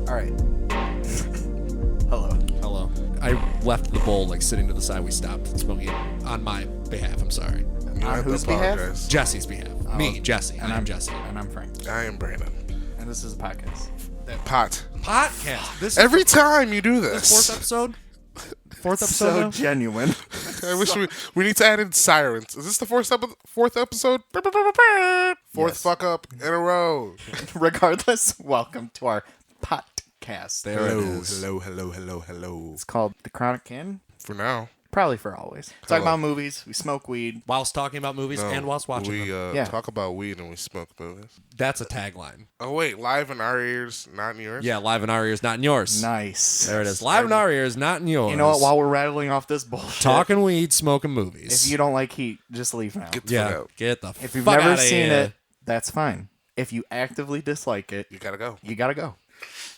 All right. Hello. Hello. I left the bowl like sitting to the side. We stopped smoking on my behalf. I'm sorry. On whose behalf? Jesse's behalf. Me, Jesse. And I'm Jesse. And I'm Frank. I am Brandon. And this is a podcast. Podcast. This Every is time you do the this. fourth episode. Fourth episode. So now? genuine. I wish we need to add in sirens. Is this the fourth episode? Fourth Yes. fuck up in a row. Regardless, welcome to our podcast. There it is. Hello. It's called The Chronic Canon. For now. Probably for always. Talk about movies. We smoke weed. Whilst talking about movies No, and whilst watching we them. Yeah. talk about weed and we smoke movies. That's a tagline. Oh wait, live in our ears, not in yours. Yeah, live in our ears, not in yours. Nice. There it is. Live in our ears, not in yours. You know what? While we're rattling off this bullshit, Talking weed, smoking movies. if you don't like heat, just leave now. Get the fuck yeah, out. get the If you've fuck never outta seen here. it, that's fine. If you actively dislike it, You gotta go. you gotta go.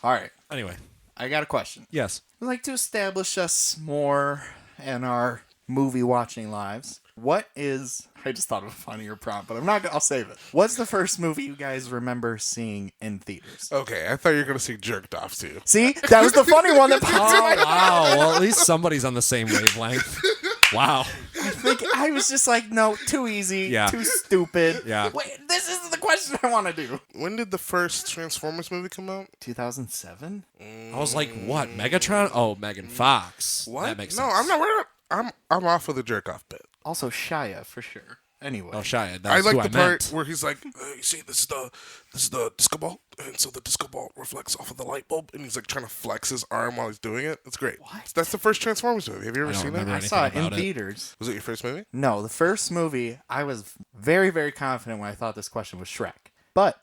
All right. Anyway, I got a question. yes. I'd like to establish us more in our movie watching lives. What is... I just thought of a funnier prompt, but I'll save it. What's the first movie you guys remember seeing in theaters? Okay, I thought you were gonna see Jerked Off too. See? That was the funny one that popped in my Oh, wow. Well, at least somebody's on the same wavelength. Wow. I think I was just like, no, too easy, Yeah. too stupid. Yeah. Wait, this isn't the question I want to do. When did the first Transformers movie come out? 2007? I was like, what? Megatron? Oh, Megan Fox. What? That makes No, sense. I'm not worried. I'm off of the jerk off bit. Also Shia, for sure. Anyway. Oh, Shia. I That's like who the I part meant. where he's like, you see, this is the disco ball, and so the disco ball reflects off of the light bulb, and he's like trying to flex his arm while he's doing it. It's great. What? That's the first Transformers movie. Have you ever I don't seen remember it? I anything saw it in about it. theaters. Was it your first movie? No, the first movie, I was very, very confident when I thought this question was Shrek. But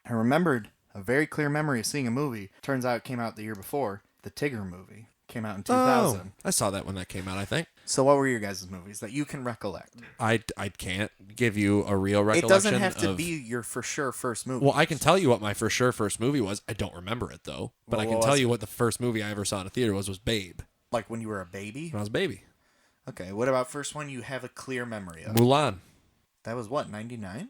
I remembered a very clear memory of seeing a movie. Turns out it came out the year before. The Tigger movie came out in 2000. Oh, I saw that when that came out, I think. So what were your guys' movies that you can recollect? I can't give you a real recollection. It doesn't have to of- be your for sure first movie. Well, I can tell you what my for sure first movie was. I don't remember it, though. But I Well, can what tell was you it? what the first movie I ever saw in a theater was Babe. Like when you were a baby? When I was a baby. Okay, what about first one you have a clear memory of? Mulan. That was what, 99?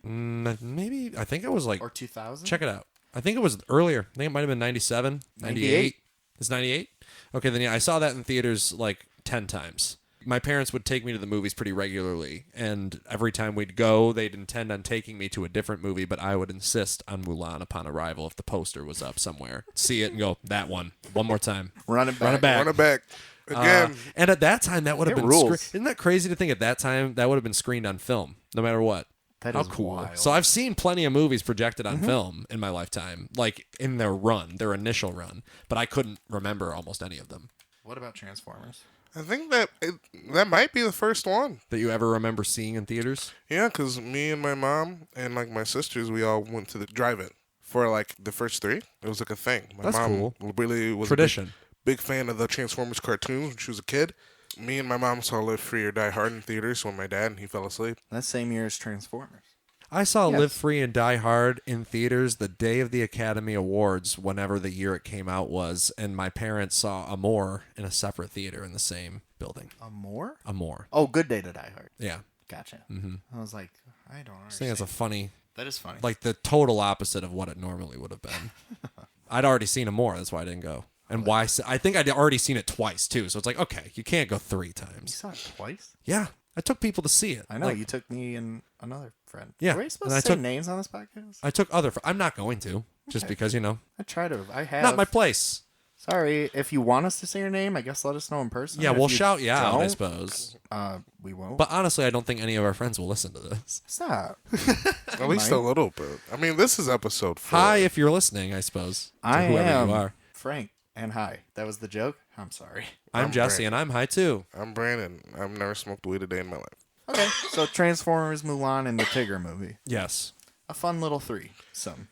Maybe. I think it was like... Or 2000? Check it out. I think it was earlier. I think it might have been 97, 98. It's 98? Okay, then yeah, I saw that in theaters like 10 times. My parents would take me to the movies pretty regularly, and every time we'd go, they'd intend on taking me to a different movie, but I would insist on Mulan upon arrival if the poster was up somewhere. See it and go, that one more time. Run it back. Run it back. Run it back. Again. And at that time, that would have It been... rules. Isn't that crazy to think at that time that would have been screened on film, no matter what? That How is cool. wild. So I've seen plenty of movies projected on film in my lifetime, like in their run, their initial run, but I couldn't remember almost any of them. What about Transformers? I think that might be the first one. That you ever remember seeing in theaters? Yeah, because me and my mom and like my sisters, we all went to the drive-in for like the first three. It was like a thing. My That's mom cool. really was Tradition. a big fan of the Transformers cartoons when she was a kid. Me and my mom saw Live Free or Die Hard in theaters when my dad, he fell asleep. That same year as Transformers. I saw Yes. Live Free and Die Hard in theaters the day of the Academy Awards, whenever the year it came out was, and my parents saw Amour in a separate theater in the same building. Amour? Amour. Oh, Good Day to Die Hard. Yeah. Gotcha. Mm-hmm. I was like, I don't I think understand. that's a funny, That is funny. like the total opposite of what it normally would have been. I'd already seen Amour, that's why I didn't go. And why? I think I'd already seen it twice, too. So it's like, okay, you can't go 3 You times. saw it twice? Yeah. I took people to see it. I know. Like, You took me and another friend. Yeah, Are we supposed and I to say took- names on this podcast? I took other... I'm not going to. Just Okay. because, I try to. I have. not my place. Sorry. If you want us to say your name, I guess let us know in person. Yeah, If we'll you shout you out, I don't, suppose. We won't. But honestly, I don't think any of our friends will listen to this. Stop. At least a little bit. I mean, this is episode 4. Hi, if you're listening, I suppose. To I whoever am you are. Frank and hi. That was the joke? I'm sorry. I'm Jesse, and I'm high, too. I'm Brandon. I've never smoked weed a day in my life. Okay. So Transformers, Mulan, and the Tigger movie. Yes. A fun little three. Some.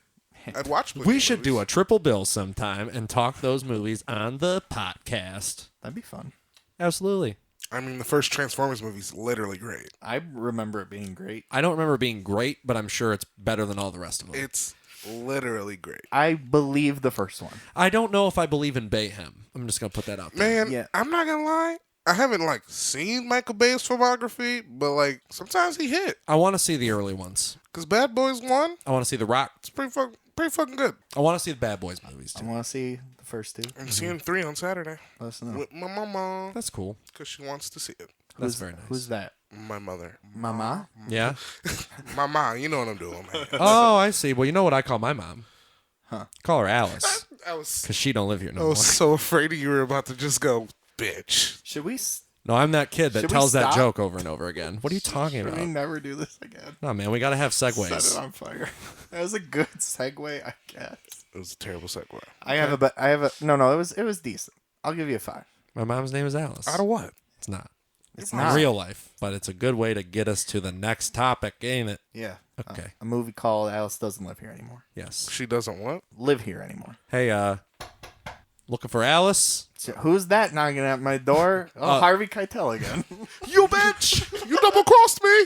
I'd watch We should do a triple bill sometime and talk those movies on the podcast. That'd be fun. Absolutely. I mean, the first Transformers movie is literally great. I remember it being great. I don't remember it being great, but I'm sure it's better than all the rest of them. It's literally great. I believe the first one. I don't know if I believe in Bayhem. I'm just going to put that out there. Man, Yeah. I'm not gonna lie. I haven't like seen Michael Bay's filmography, but like sometimes he hit. I want to see the early ones. Cause Bad Boys 1, I want to see The Rock. it's pretty fucking. Pretty fucking good. I want to see the Bad Boys movies I too. want to see the first two. I'm seeing 3 on Saturday Let us know. with my mama That's cool. because she wants to see it. That's very nice. Who's that? My mother. Mama? Yeah. Mama, you know what I'm doing, man. Oh, I see. Well, you know what I call my mom? Huh. Call her Alice I was because she don't live here no I more. was so afraid you were about to just go, bitch. Should we No, I'm that kid that Should we tells that stop? joke over and over again. What are you talking should we about? never do this again? No, man, we got to have Set it segues. on fire. That was a good segue, I guess. It was a terrible segue. I have a no. It was decent. I'll give you a 5. My mom's name is Alice. Out of what? It's not. It's In not real life, but it's a good way to get us to the next topic, ain't it? Yeah. Okay. A movie called Alice Doesn't Live Here Anymore. Yes. She doesn't what? Live here anymore. Hey, looking for Alice? So who's that knocking at my door? Oh, Harvey Keitel again. You bitch! You double crossed me!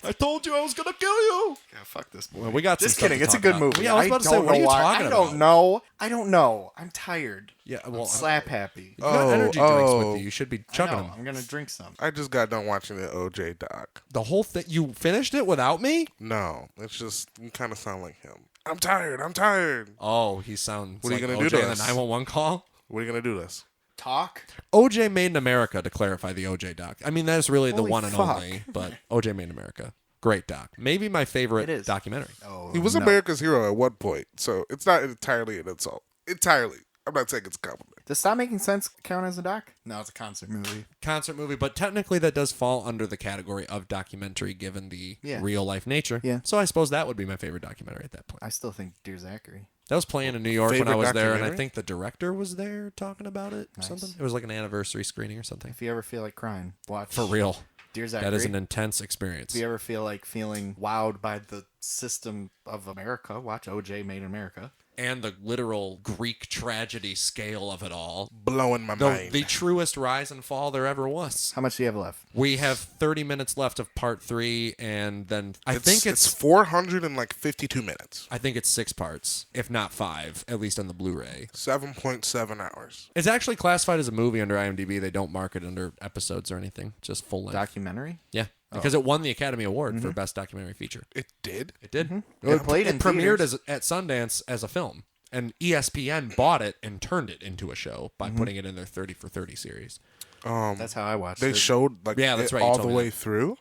I told you I was gonna kill you. Yeah, fuck this movie. Well, we got some Just stuff kidding. to It's a talk good about. movie. Yeah, I was about to say, don't what are know you why. talking I about? don't know. I don't know. I'm tired. Yeah, I'm well, slap happy. you got energy drinks with you. You should be I chugging know. them. I'm gonna drink some. I just got done watching the OJ doc. The whole thing. You finished it without me? No, it's just, you kind of sound like him. I'm tired. Oh, he sounds What are like you gonna do OJ to in the us? 911 call. What are you going to do this? Talk. OJ Made in America, to clarify the OJ doc. I mean, that's really the Holy one and fuck. only, but OJ Made in America. Great doc. Maybe my favorite It is. documentary. Oh, He was no. America's hero at one point, so it's not entirely an insult. Entirely. I'm not saying it's a compliment. Does Stop Making Sense count as a doc? No, it's a concert movie. Concert movie, but technically that does fall under the category of documentary given the Yeah. real life nature. Yeah. So I suppose that would be my favorite documentary at that point. I still think Dear Zachary. That was playing in New York when I Favorite was there, and I documentary? think the director was there talking about it or Nice. something. It was like an anniversary screening or something. If you ever feel like crying, watch For real. Dear Zachary. That is an intense experience. If you ever feel like feeling wowed by the system of America, watch OJ Made in America. And the literal Greek tragedy scale of it all. Blowing my mind. The truest rise and fall there ever was. How much do you have left? We have 30 minutes left of part 3, and then I it's think it's 452 minutes. I think it's 6 parts, if not 5, at least on the Blu-ray. 7.7 hours. It's actually classified as a movie under IMDb. They don't mark it under episodes or anything, just full length. Documentary? Yeah, because it won the Academy Award for Best Documentary Feature. It did? It did. Well, it played in premiered theaters. at Sundance as a film, and ESPN bought it and turned it into a show by putting it in their 30 for 30 series. That's how I watched They it. showed like Yeah, that's it right, you all told the me way that. through?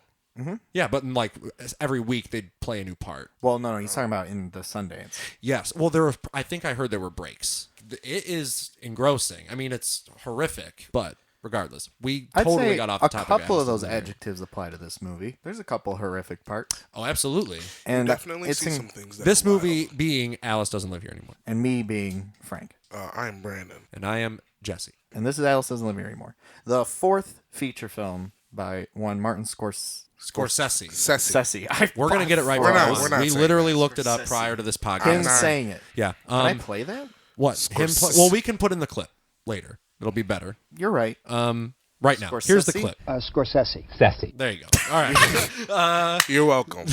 Yeah, but like every week they'd play a new part. Well, no, he's talking about in the Sundance. Yes. Well, I think I heard there were breaks. It is engrossing. I mean, it's horrific, but regardless, we I'd totally say got off the a topic. couple of Alice those Doesn't Live Here. adjectives apply to this movie. There's a couple horrific parts. Oh, absolutely. And Definitely it's see in- some things that This are wild. movie being Alice Doesn't Live Here Anymore. and me being Frank. I'm Brandon. And I am Jesse. And this is Alice Doesn't Live Here Anymore. The 4th feature film by one Martin Scorsese. Sessy. We're going to get it right. We're now. not We saying literally that. looked it up Scorsese. prior to this Him podcast. saying it. Yeah. Can I play that? What? Scorsese. Well, we can put in the clip later. It'll be better. You're right. Right now. Here's the Scorsese? clip. Scorsese. Sassy. There you go. All right. You're welcome.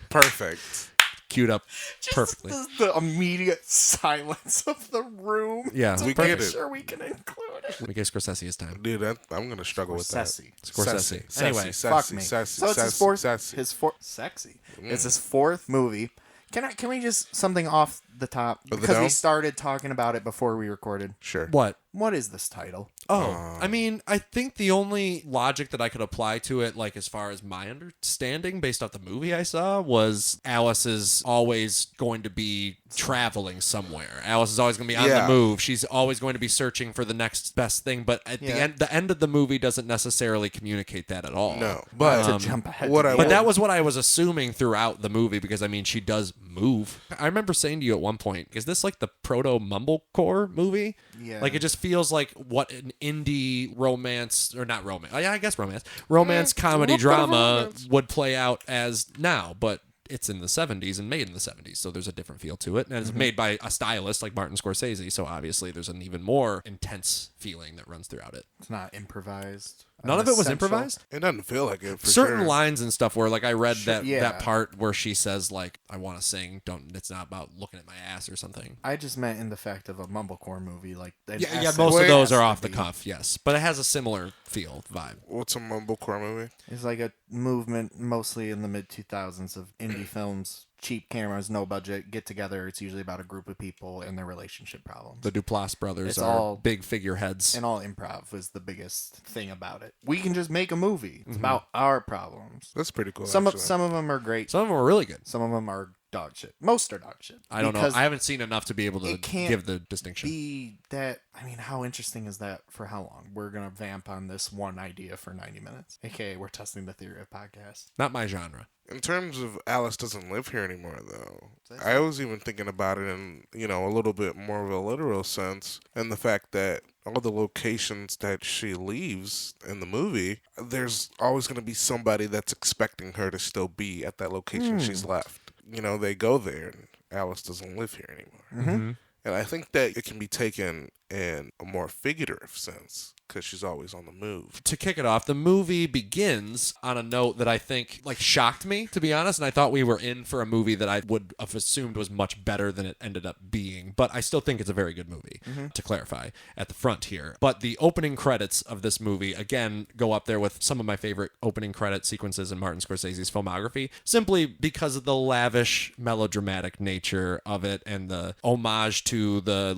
Perfect. Queued up perfectly. The immediate silence of the room. Yeah, to we make get it. sure we can include it. We gave Scorsese his time. Dude, I'm going to struggle with that. Scorsese. Sassy, Anyway, sassy, Fuck me. sassy, So it's sassy, his fourth. sassy. His fourth. Sexy. It's his 4th movie. Can we just something off the top the because we dome? started talking about it before we recorded? Sure. What? What is this title? Oh, I mean, I think the only logic that I could apply to it, like as far as my understanding based off the movie I saw, was Alice is always going to be traveling somewhere. Alice is always going to be on Yeah. the move. She's always going to be searching for the next best thing. But at Yeah. the end of the movie doesn't necessarily communicate that at all. No. But to jump ahead. what to I the But end. that was what I was assuming throughout the movie because, I mean, she does move. I remember saying to you at one point, is this like the proto mumblecore movie? Yeah. Like, it just feels like what an indie romance, or not romance, yeah, I guess romance comedy a little bit of drama romance. would play out as now, but it's in the 70s and made in the 70s, so there's a different feel to it. And it's made by a stylist like Martin Scorsese, so obviously there's an even more intense feeling that runs throughout it. It's not improvised. None of it was Essential. improvised? it doesn't feel like it for Certain sure. lines and stuff where, like, I read that yeah. part where she says, like, I want to sing, it's not about looking at my ass or something. I just meant in the fact of a mumblecore movie, like Yeah, most of those are off the cuff, yes. But it has a similar feel, vibe. What's a mumblecore movie? It's like a movement, mostly in the mid 2000s, of indie films cheap cameras, no budget, get together. It's usually about a group of people and their relationship problems. The Duplass brothers It's are all- big figureheads. And all improv is the biggest thing about it. We can just make a movie. Mm-hmm. It's about our problems. That's pretty cool. Some actually. of them are great. Some of them are really good. Some of them are dog shit. Most are dog shit. I don't know. Because I haven't seen enough to be able to it can't give the distinction. be that. I mean, how interesting is that for how long? We're going to vamp on this one idea for 90 minutes. AKA, we're testing the theory of podcast. Not my genre. In terms of Alice doesn't live here anymore, though, I was even thinking about it in, a little bit more of a literal sense, and the fact that all the locations that she leaves in the movie, there's always going to be somebody that's expecting her to still be at that location she's left. They go there, and Alice doesn't live here anymore. Mm-hmm. And I think that it can be taken in a more figurative sense, because she's always on the move. To kick it off, the movie begins on a note that I think shocked me, to be honest, and I thought we were in for a movie that I would have assumed was much better than it ended up being, but I still think it's a very good movie, to clarify at the front here. But the opening credits of this movie, again, go up there with some of my favorite opening credit sequences in Martin Scorsese's filmography, simply because of the lavish, melodramatic nature of it and the homage to the,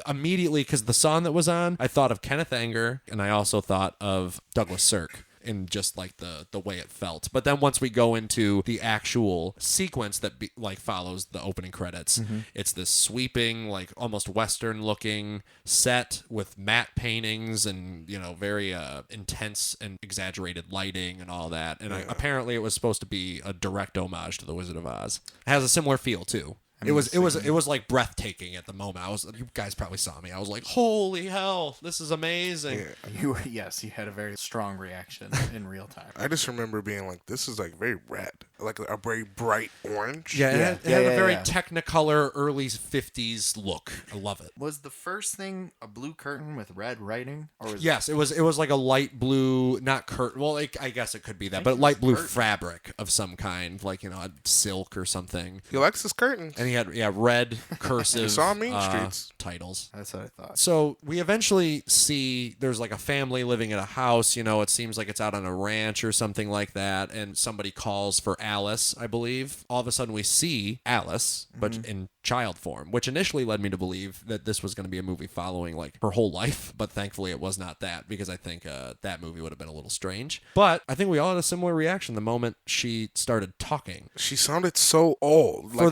immediately, because the song that was on, I thought of Kenneth Anger, and I also thought of Douglas Sirk in just the way it felt. But then once we go into the actual sequence that follows the opening credits, it's this sweeping, almost Western looking set with matte paintings and, very intense and exaggerated lighting and all that. And apparently it was supposed to be a direct homage to The Wizard of Oz. It has a similar feel too. It was like breathtaking at the moment. You guys probably saw me. I was like, holy hell, this is amazing. Yeah. You had a very strong reaction in real time. I just remember being like, this is very red, like a very bright orange. Yeah, Yeah. it had a very Yeah. Technicolor early 50s look. I love it. Was the first thing a blue curtain with red writing? Or was Yes, it was like a light blue, not curtain. Well, I guess it could be that, think but it was light blue curtain. fabric of some kind, a silk or something. He likes his curtains. And he had red cursive saw Mean Streets. titles. That's what I thought. So we eventually see there's a family living in a house. It seems like it's out on a ranch or something like that, and somebody calls for Alice, I believe. All of a sudden we see Alice, but in child form, which initially led me to believe that this was going to be a movie following her whole life, but thankfully it was not that, because I think that movie would have been a little strange. But I think we all had a similar reaction the moment she started talking. She sounded so old. For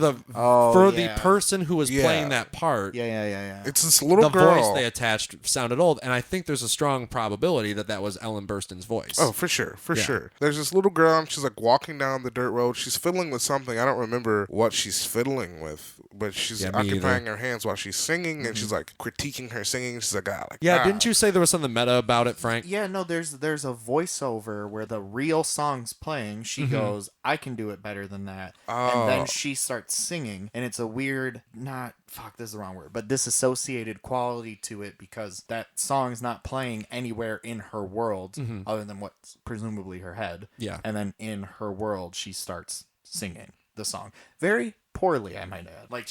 the person who was Yeah. playing that part, Yeah. It's this little the girl. voice they attached sounded old, and I think there's a strong probability that was Ellen Burstyn's voice. Oh, for sure, sure. There's this little girl, and she's walking down the dirt road. She's fiddling with something. I don't remember what she's fiddling with, but she's Yeah, me occupying either. her hands while she's singing, and she's critiquing her singing. She's like, Yeah, didn't you say there was something meta about it, Frank? Yeah, no, there's a voiceover where the real song's playing. She goes, I can do it better than that. And then she starts singing, and it's a weird, this is the wrong word, but disassociated quality to it, because that song's not playing anywhere in her world other than what's presumably her head. Yeah. And then in her world, she starts singing the song. Very poorly, I might add.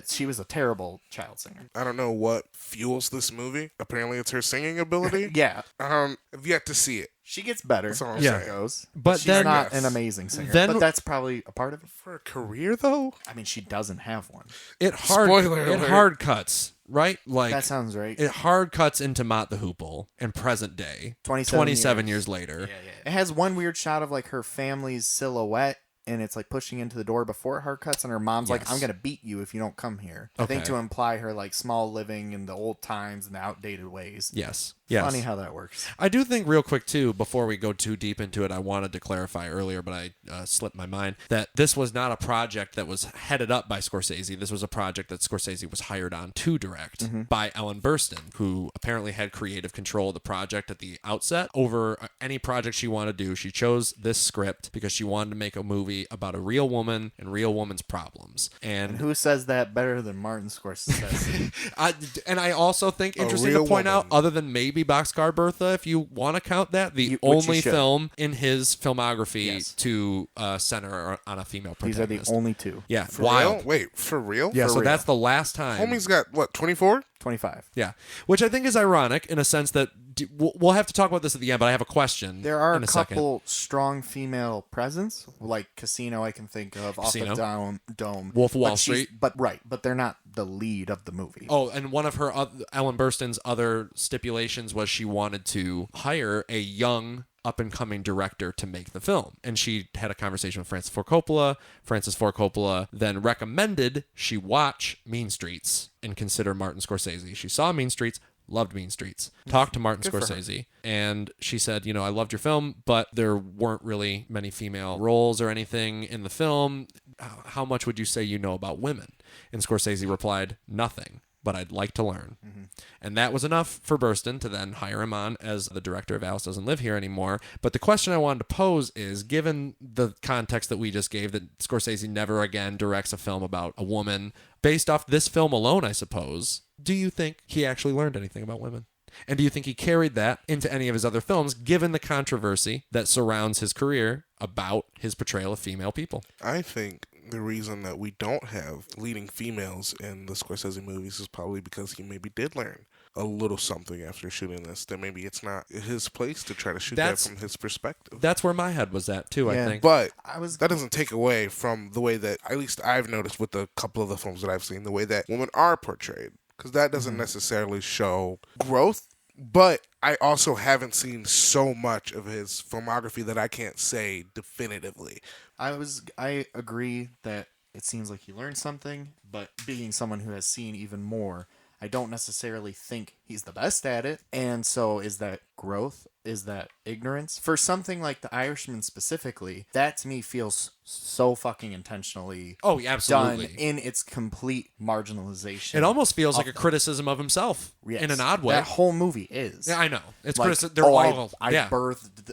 She was a terrible child singer. I don't know what fuels this movie. Apparently, it's her singing ability. Yeah. I've yet to see it. She gets better That's all I'm as saying. it goes. But she's then- not Yes. an amazing singer. Then- but that's probably a part of it. For a career, though? I mean, she doesn't have one. It Spoiler alert. hard cuts, right? That sounds right. It hard cuts into Mott the Hoople in present day, 27 years later. It has one weird shot of her family's silhouette, and it's pushing into the door before it hard cuts, and her mom's Yes. I'm gonna beat you if you don't come here. I think Okay. to imply her small living in the old times and the outdated ways. Yes. Funny how that works. I do think real quick too, before we go too deep into it, I wanted to clarify earlier, but I slipped my mind, that this was not a project that was headed up by Scorsese. This was a project that Scorsese was hired on to direct by Ellen Burstyn, who apparently had creative control of the project at the outset over any project she wanted to do. She chose this script because she wanted to make a movie about a real woman and real woman's problems. And who says that better than Martin Scorsese? I also think interesting to real point out, woman. other than maybe Boxcar Bertha, if you want to count that, the Which you only should. film in his filmography Yes. to center on a female These are protagonist. the only two. Yeah, For wild. real? Wait, for real? Yeah, For so real? that's the last time. Homie's got, 24? 25. Yeah, which I think is ironic in a sense that we'll have to talk about this at the end, but I have a question. There are in a couple strong female presence, like Casino. I can think of Casino. off the Dome, Wolf of Wall Street. But they're not the lead of the movie. Oh, and one of her Ellen Burstyn's other stipulations was she wanted to hire a young up-and-coming director to make the film. And she had a conversation with Francis Ford Coppola. Francis Ford Coppola then recommended she watch Mean Streets and consider Martin Scorsese. She saw Mean Streets, loved Mean Streets, talked to Martin Scorsese, and she said, I loved your film, but there weren't really many female roles or anything in the film. How much would you say you know about women? And Scorsese replied, nothing, but I'd like to learn. Mm-hmm. And that was enough for Burstyn to then hire him on as the director of Alice Doesn't Live Here Anymore. But the question I wanted to pose is, given the context that we just gave, that Scorsese never again directs a film about a woman, based off this film alone, I suppose, do you think he actually learned anything about women? And do you think he carried that into any of his other films, given the controversy that surrounds his career about his portrayal of female people? I think the reason that we don't have leading females in the Scorsese movies is probably because he maybe did learn a little something after shooting this, that maybe it's not his place to try to shoot that from his perspective. That's where my head was at too, I think. But that doesn't take away from the way that, at least I've noticed with a couple of the films that I've seen, the way that women are portrayed. Because that doesn't necessarily show growth. But I also haven't seen so much of his filmography that I can't say definitively. I agree that it seems like he learned something, but being someone who has seen even more, I don't necessarily think he's the best at it. And so is that growth? Is that ignorance? For something like The Irishman specifically, that to me feels so fucking intentionally absolutely done in its complete marginalization. It almost feels like a criticism of himself in an odd way. That whole movie is. Yeah, I know. It's like, criticism. They're all... I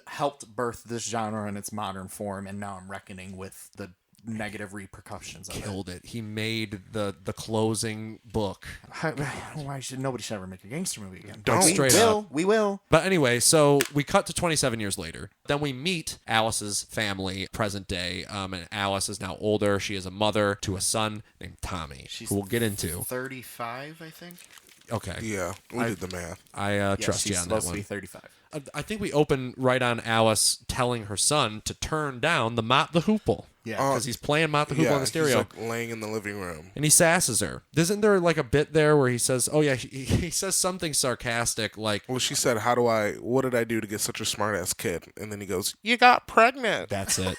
helped birth this genre in its modern form, and now I'm reckoning with the negative repercussions of Killed it. He made the closing book. Nobody should ever make a gangster movie again. We will. But anyway, so we cut to 27 years later. Then we meet Alice's family, present day. And Alice is now older. She is a mother to a son named Tommy, who we'll get into. 35, I think. Okay. Yeah, we did the math. I trust you on that one. She's supposed to be 35. I think we open right on Alice telling her son to turn down the Mott the Hoople. Yeah. Because he's playing Mott the Hoople on the stereo. He's like laying in the living room. And he sasses her. Isn't there like a bit there where he says, he says something sarcastic like... Well, she said, what did I do to get such a smart-ass kid? And then he goes, you got pregnant. That's it.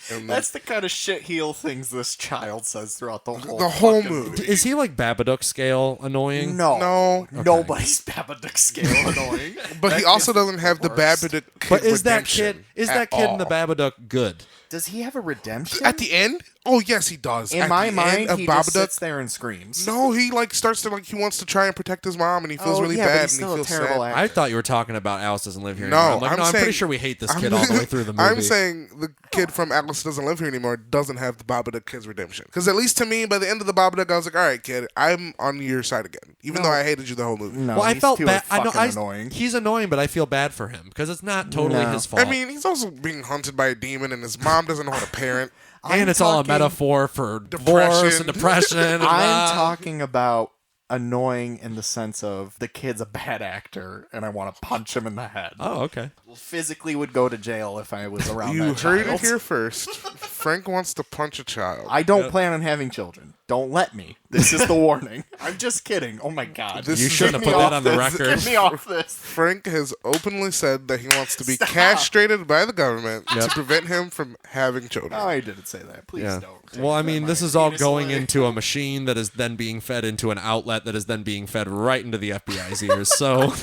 That's the kind of shit-heel things this child says throughout the whole movie. Is he like Babadook scale annoying? No. Okay. Nobody's Babadook scale annoying. But he also doesn't have the Babadook kid But is that redemption kid in the Babadook good? Does he have a redemption? At the end? Oh, yes, he does. In my mind, he just sits there and screams. No, he starts to he wants to try and protect his mom, and he feels really bad, and he feels sad. I thought you were talking about Alice Doesn't Live Here Anymore. I'm pretty sure we hate this kid all the way through the movie. I'm saying the kid from Alice Doesn't Live Here Anymore doesn't have the Babadook kid's redemption. Because at least to me, by the end of the Babadook, I was like, all right, kid, I'm on your side again. Even though I hated you the whole movie. No, well, I felt bad. Annoying. He's annoying, but I feel bad for him because it's not totally his fault. I mean, he's also being hunted by a demon, and his mom doesn't know how to parent. And it's all a metaphor for divorce and depression. And I'm talking about annoying in the sense of the kid's a bad actor and I want to punch him in the head. Oh, okay. Physically would go to jail if I was around You that child. heard it here first. Frank wants to punch a child. I don't plan on having children. Don't let me. This is the warning. I'm just kidding. Oh my God. You shouldn't have put that on the record. Get me off this. Frank has openly said that he wants to be castrated by the government to prevent him from having children. Oh, I didn't say that. Please don't. Well, I mean, this is all going into a machine that is then being fed into an outlet that is then being fed right into the FBI's ears. So,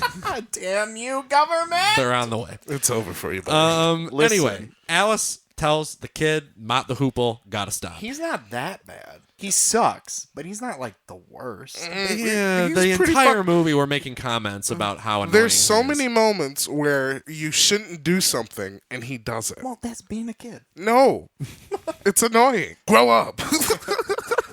damn you, government! They're on the way. It's over for you, buddy. Anyway, Alice tells the kid, Mott the Hoople, gotta stop. He's not that bad. He sucks, but he's not like the worst. Yeah, the entire movie we're making comments about how annoying There's so he is. many moments where you shouldn't do something and he does it. Well, that's being a kid. No. It's annoying. Grow up.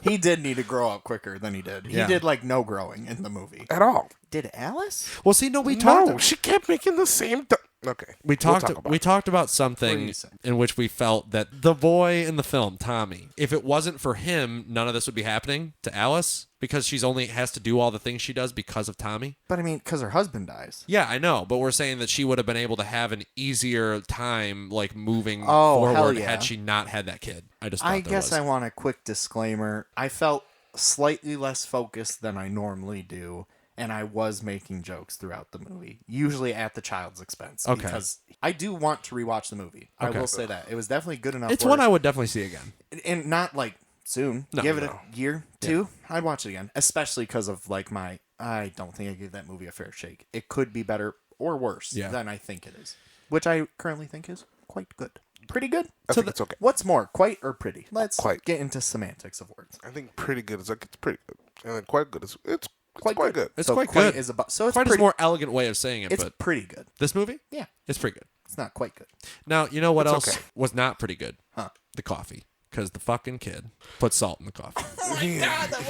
He did need to grow up quicker than he did. He did like no growing in the movie. At all. Did Alice? Well, see, we talked. No, she kept making the same... Okay. We We'll talked. talk about We it. talked about What do something you say? in which we felt that the boy in the film, Tommy, if it wasn't for him, none of this would be happening to Alice because she's only has to do all the things she does because of Tommy. But I mean, because her husband dies. Yeah, I know, but we're saying that she would have been able to have an easier time, like moving Oh, hell forward, yeah. had she not had that kid. I just. Thought I there guess was. I want a quick disclaimer. I felt slightly less focused than I normally do, and I was making jokes throughout the movie, usually at the child's expense. Okay. Because I do want to rewatch the movie. I Okay. will say that. It was definitely good enough. It's where- one I would definitely see again. and not like soon. No, Give it no. a year, two. I'd watch it again, especially because of like I don't think I gave that movie a fair shake. It could be better or worse Yeah. than I think it is, which I currently think is quite good. Pretty good. I think it's okay. What's more, quite or pretty? Let's Quite. get into semantics of words. I think pretty good is like it's pretty good, and then quite good is it's Quite quite good. It's So quite quite good. is about so it's Quite is a pretty. more elegant way of saying it, It's but pretty good. this movie, Yeah, it's pretty good. it's not quite good. Now, you know what It's else okay. was not pretty good? Huh. The coffee. Because the fucking kid put salt in the coffee.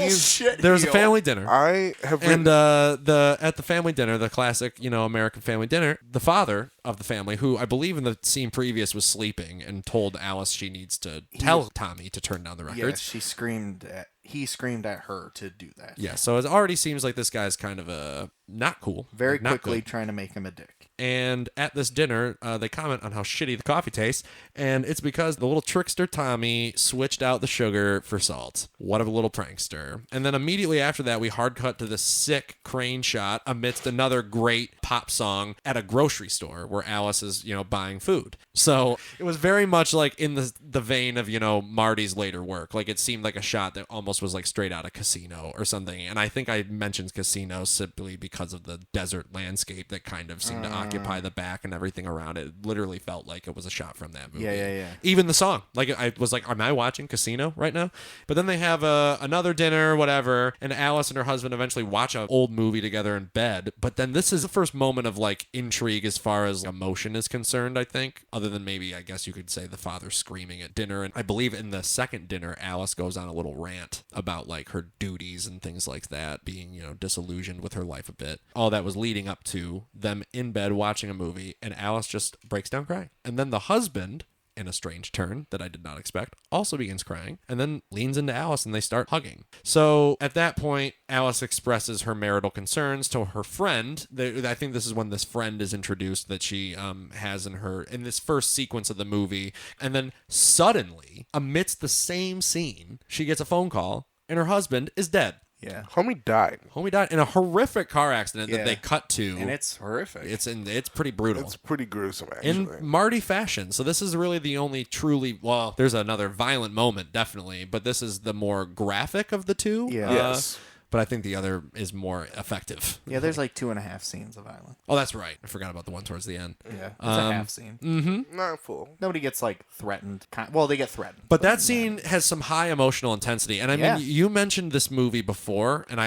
Shit. There was a family dinner. I have And written, at the family dinner, the classic, American family dinner, the father of the family, who I believe in the scene previous was sleeping and told Alice she needs to tell Tommy to turn down the Yeah, records. he screamed at her to do that. Yeah, so it already seems like this guy's kind of not cool. Very like, not quickly good. trying to make him a dick. And at this dinner, they comment on how shitty the coffee tastes, and it's because the little trickster Tommy switched out the sugar for salt. What a little prankster. And then immediately after that, we hard cut to this sick crane shot amidst another great pop song at a grocery store where Alice is, buying food. So it was very much like in the vein of, Marty's later work. Like it seemed like a shot that almost was like straight out of Casino or something. And I think I mentioned Casino simply because of the desert landscape that kind of seemed to occupy the back and everything around it. It literally felt like it was a shot from that movie. Yeah. Even the song. Like I was like, am I watching Casino right now? But then they have another dinner, whatever, and Alice and her husband eventually watch an old movie together in bed. But then this is the first moment of like intrigue as far as emotion is concerned, I think. Other than maybe, I guess you could say the father screaming at dinner. And I believe in the second dinner, Alice goes on a little rant about like her duties and things like that, being, disillusioned with her life a bit. All that was leading up to them in bed watching a movie, and Alice just breaks down crying. And then the husband, in a strange turn that I did not expect, also begins crying and then leans into Alice and they start hugging. So at that point, Alice expresses her marital concerns to her friend. I think this is when this friend is introduced that she has in this first sequence of the movie. And then suddenly, amidst the same scene, she gets a phone call and her husband is dead. Yeah. homie died. Homie died in a horrific car accident that Yeah. they cut to. And it's horrific. It's pretty brutal. It's pretty gruesome, In actually. Marty fashion. So this is really the only truly, well, there's another violent moment, definitely, but this is the more graphic of the two. Yeah. Yes. But I think the other is more effective. Yeah, there's like 2.5 scenes of violence. Oh, that's right. I forgot about the one towards the end. Yeah. It's a half scene. Not full. Nobody gets like threatened. Well, they get threatened. But that scene has some high emotional intensity. And I mean, Yeah. you mentioned this movie before, and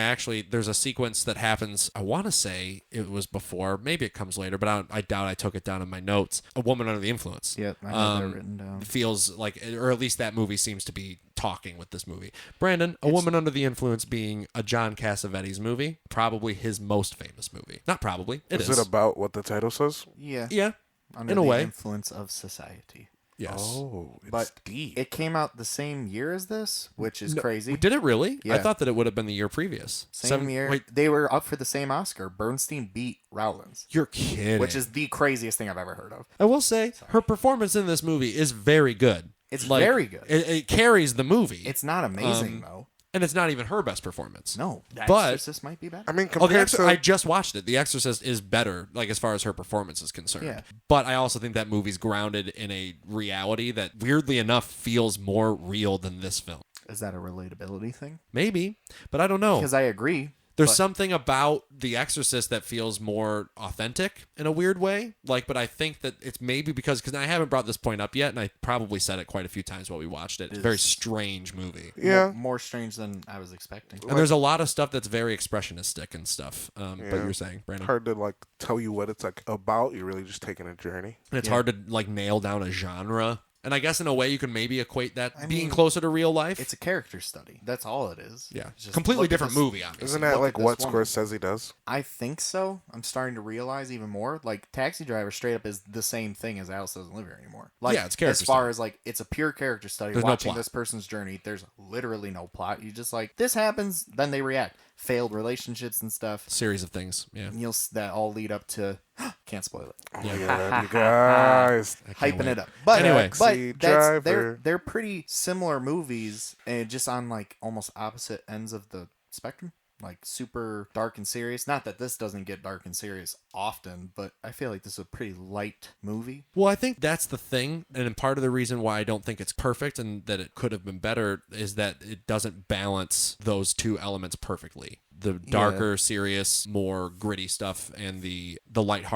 there's a sequence that happens, I want to say it was before, maybe it comes later, but I doubt I took it down in my notes. A woman under the influence. Yep, I have that written down. Feels like, or at least that movie seems to be talking with this movie. Brandon, A Woman Under the Influence being a John Cassavetes movie, probably his most famous movie. Not probably, it is. Is it about what the title says? Yeah. Yeah, Under in a the way. influence of society. Yes. Oh, it's But deep. it came out the same year as this, which is crazy. Did it really? I Yeah. thought that it would have been the year previous. Same year. Wait, They were up for the same Oscar. Bernstein beat Rowlands, you're kidding. which is the craziest thing I've ever heard of. I will say, her performance in this movie is very good. It's very good. It carries the movie. It's not amazing, though. And it's not even her best performance. No. The But- Exorcist might be better. I mean, Oh, compared to I just watched it. The Exorcist is better, like as far as her performance is concerned. Yeah. But I also think that movie's grounded in a reality that, weirdly enough, feels more real than this film. Is that a relatability thing? Maybe, but I don't know. Because I agree. There's but- something about The Exorcist that feels more authentic in a weird way. But I think that it's maybe because I haven't brought this point up yet, and I probably said it quite a few times while we watched it. It's a very strange movie. yeah, More strange than I was expecting. And there's a lot of stuff that's very expressionistic and stuff. But Yeah. you're saying, Brandon, hard to like tell you what it's like about. You're really just taking a journey. and it's hard to like nail down a genre. And I guess in a way you can maybe equate that being mean, closer to real life. It's a character study. That's all it is. Yeah. It's just Completely look at different this- movie, obviously. Isn't that Look like at what this woman. Scorsese does? I think so. I'm starting to realize even more. Like, Taxi Driver straight up is the same thing as Alice Doesn't Live Here Anymore. Like, Yeah, it's character as far study. as like, it's a pure character study. There's no watching plot. this person's journey. There's literally no plot. You just like, this happens, then they react. Failed relationships and stuff. Series of things. Yeah. That all lead up to can't spoil it. Oh my god, you guys. I can't Hyping wait. it up. But Anyway. Taxi but that's, Driver. they're pretty similar movies, and just on like almost opposite ends of the spectrum. Like super dark and serious. Not that this doesn't get dark and serious often, but I feel like this is a pretty light movie. Well, I think that's the thing. And part of the reason why I don't think it's perfect and that it could have been better is that it doesn't balance those two elements perfectly. The darker, serious, more gritty stuff and the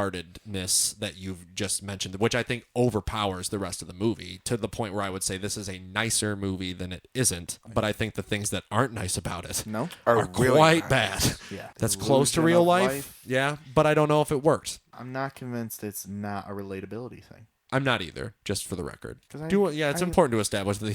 lightheartedness that you've just mentioned, which I think overpowers the rest of the movie to the point where I would say this is a nicer movie than it isn't. But I think the things that aren't nice about it No? are really quite nice. bad. Yeah. That's close to real Illusion of life. Yeah, but I don't know if it worked. I'm not convinced it's not a relatability thing. I'm not either, just for the record. 'Cause It's I- important to establish the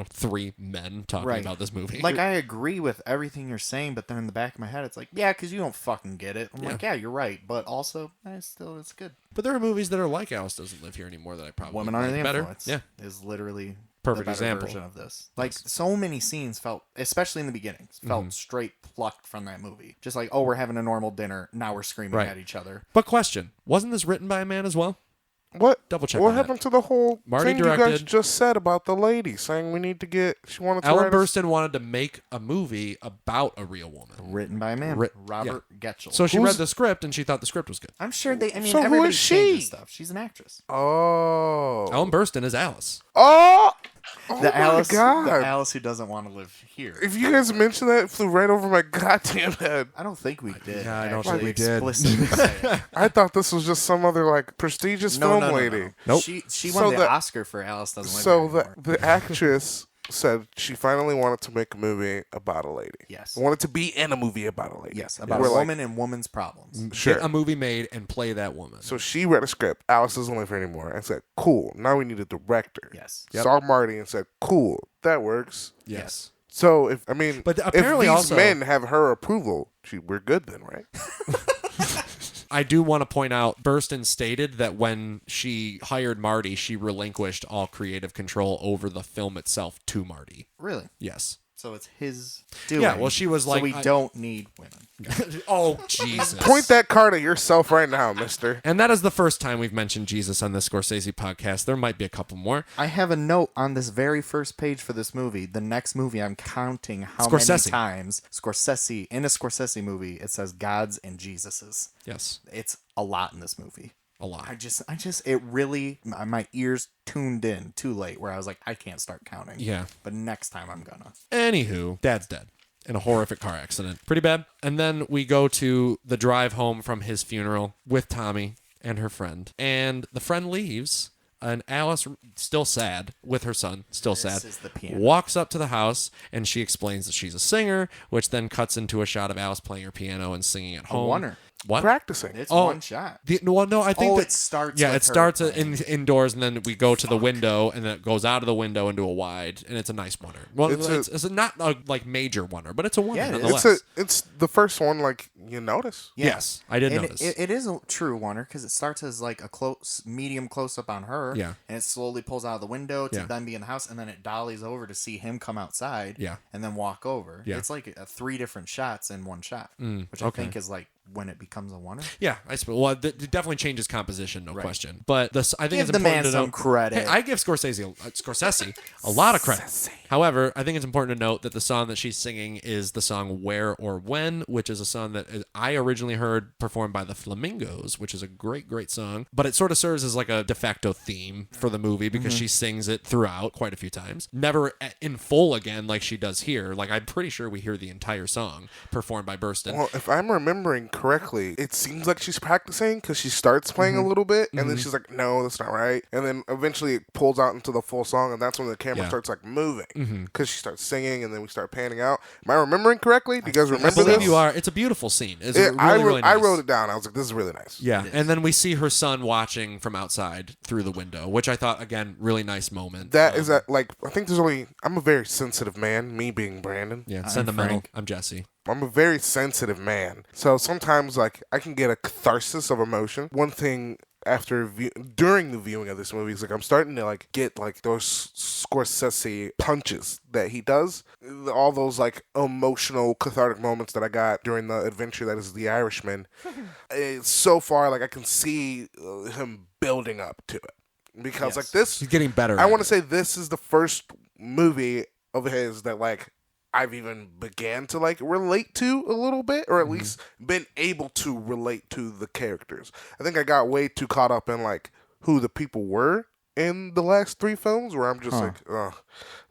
three men talking Right. about this movie. Like, I agree with everything you're saying, but then in the back of my head, it's like, yeah, because you don't fucking get it. I'm like, yeah, you're right. But also, it's good. But there are movies that are like Alice Doesn't Live Here Anymore that I probably Women Under like the better. Influence Yeah, is literally Perfect the better example. version of this. Like, so many scenes felt, especially in the beginning, felt Mm-hmm. straight plucked from that movie. Just like, oh, we're having a normal dinner. Now we're screaming Right. at each other. but question: wasn't this written by a man as well? What? Double check What on that. happened to the whole Marty thing you guys directed- just said about the lady saying we need to get? She wanted to Ellen write us- Burstyn wanted to make a movie about a real woman. Written by a man, Robert Getchell. So she Who's- read the script and she thought the script was good. I'm sure they. I mean, So who everybody is she? changes stuff. She's an actress. Oh. Ellen Burstyn is Alice. Oh. Oh The my Alice, god. the Alice who doesn't want to live here. If you guys mentioned that, it flew right over my goddamn head. I don't think we did. Yeah, I don't actually think we did. explicitly say it. I thought this was just some other like prestigious film lady. Nope. She So won the the- Oscar for Alice Doesn't Live So Here the Anymore. actress said she finally wanted to make a movie about a lady. Yes. Wanted to be in a movie about a lady. Yes, about We're a like, woman and woman's problems. Sure. Get a movie made and play that woman. So she read a script. Alice Doesn't Live Here Anymore. And said, cool. Now we need a director. Yes. Saw Marty and said, cool. That works. yes. So if But apparently if these also- men have her approval, we're good then, right? I do want to point out, Burstyn stated that when she hired Marty, she relinquished all creative control over the film itself to Marty. Really? Yes. So it's his doing. Yeah, well, she was like, so we I- don't need women. Oh, Jesus. Point that card at yourself right now, mister. And that is the first time we've mentioned Jesus on the Scorsese podcast. There might be a couple more. I have a note on this very first page for this movie. The next movie, I'm counting how Scorsese. many times in a Scorsese movie, it says gods and Jesuses. Yes. It's a lot in this movie. A lot. It really, my ears tuned in too late where I was like, I can't start counting. Yeah. But next time I'm gonna. Anywho, Dad's dead in a horrific car accident. Pretty bad. And then we go to the drive home from his funeral with Tommy and her friend. And the friend leaves, and Alice, still sad, with her son, still sad, is the piano. walks up to the house, and she explains that she's a singer, which then cuts into a shot of Alice playing her piano and singing at home. wonder. What? Practicing. It's Oh, one shot. No, I think that it starts. Yeah, with it her starts playing. indoors, and then we go to the window, and then it goes out of the window into a wide, and it's a nice oneer. Well, it's not a like major oneer, but it's a oneer Yeah, it is. nonetheless. It's the first one like you notice. Yeah. Yes, I did And notice. It is a true wonder because it starts as like a medium close up on her. Yeah. And it slowly pulls out of the window to Yeah. then be in the house, and then it dollies over to see him come outside. Yeah. And then walk over. Yeah. It's like 3 different shots in one shot, which okay. I think is like when it becomes a wonder. Yeah, I suppose. Well, it definitely changes composition, no question. But I think Give it's the important man to some note. credit. Hey, I give Scorsese a lot of credit. However, I think it's important to note that the song that she's singing is the song "Where or When," which is a song that I originally heard performed by the Flamingos, which is a great, great song. But it sort of serves as like a de facto theme for the movie because she sings it throughout quite a few times. Never in full again like she does here. Like I'm pretty sure we hear the entire song performed by Burstyn. Well, if I'm remembering correctly, it seems like she's practicing because she starts playing a little bit, and then she's like, "No, that's not right," and then eventually it pulls out into the full song, and that's when the camera Yeah. starts like moving. because she starts singing and then we start panning out. Am I remembering correctly? Do you guys I remember believe this? you are. It's a beautiful scene. It's Yeah, really I nice. wrote it down. I was like, this is really nice. Yeah, and then we see her son watching from outside through the window, which I thought, again, really nice moment. That is that, like, I think I'm a very sensitive man, me being Brandon. Yeah, sentimental. Frank. I'm Jesse. I'm a very sensitive man. So sometimes, like, I can get a catharsis of emotion. One thing during the viewing of this movie is, like, I'm starting to, like, get, like, those Scorsese punches that he does. All those, like, emotional, cathartic moments that I got during the adventure that is The Irishman. So far, like, I can see him building up to it. Because, like, this... He's getting better. I want to say this is the first movie of his that, like, I've even began to, like, relate to a little bit, or at least been able to relate to the characters. I think I got way too caught up in, like, who the people were in the last 3 films, where I'm just like, ugh,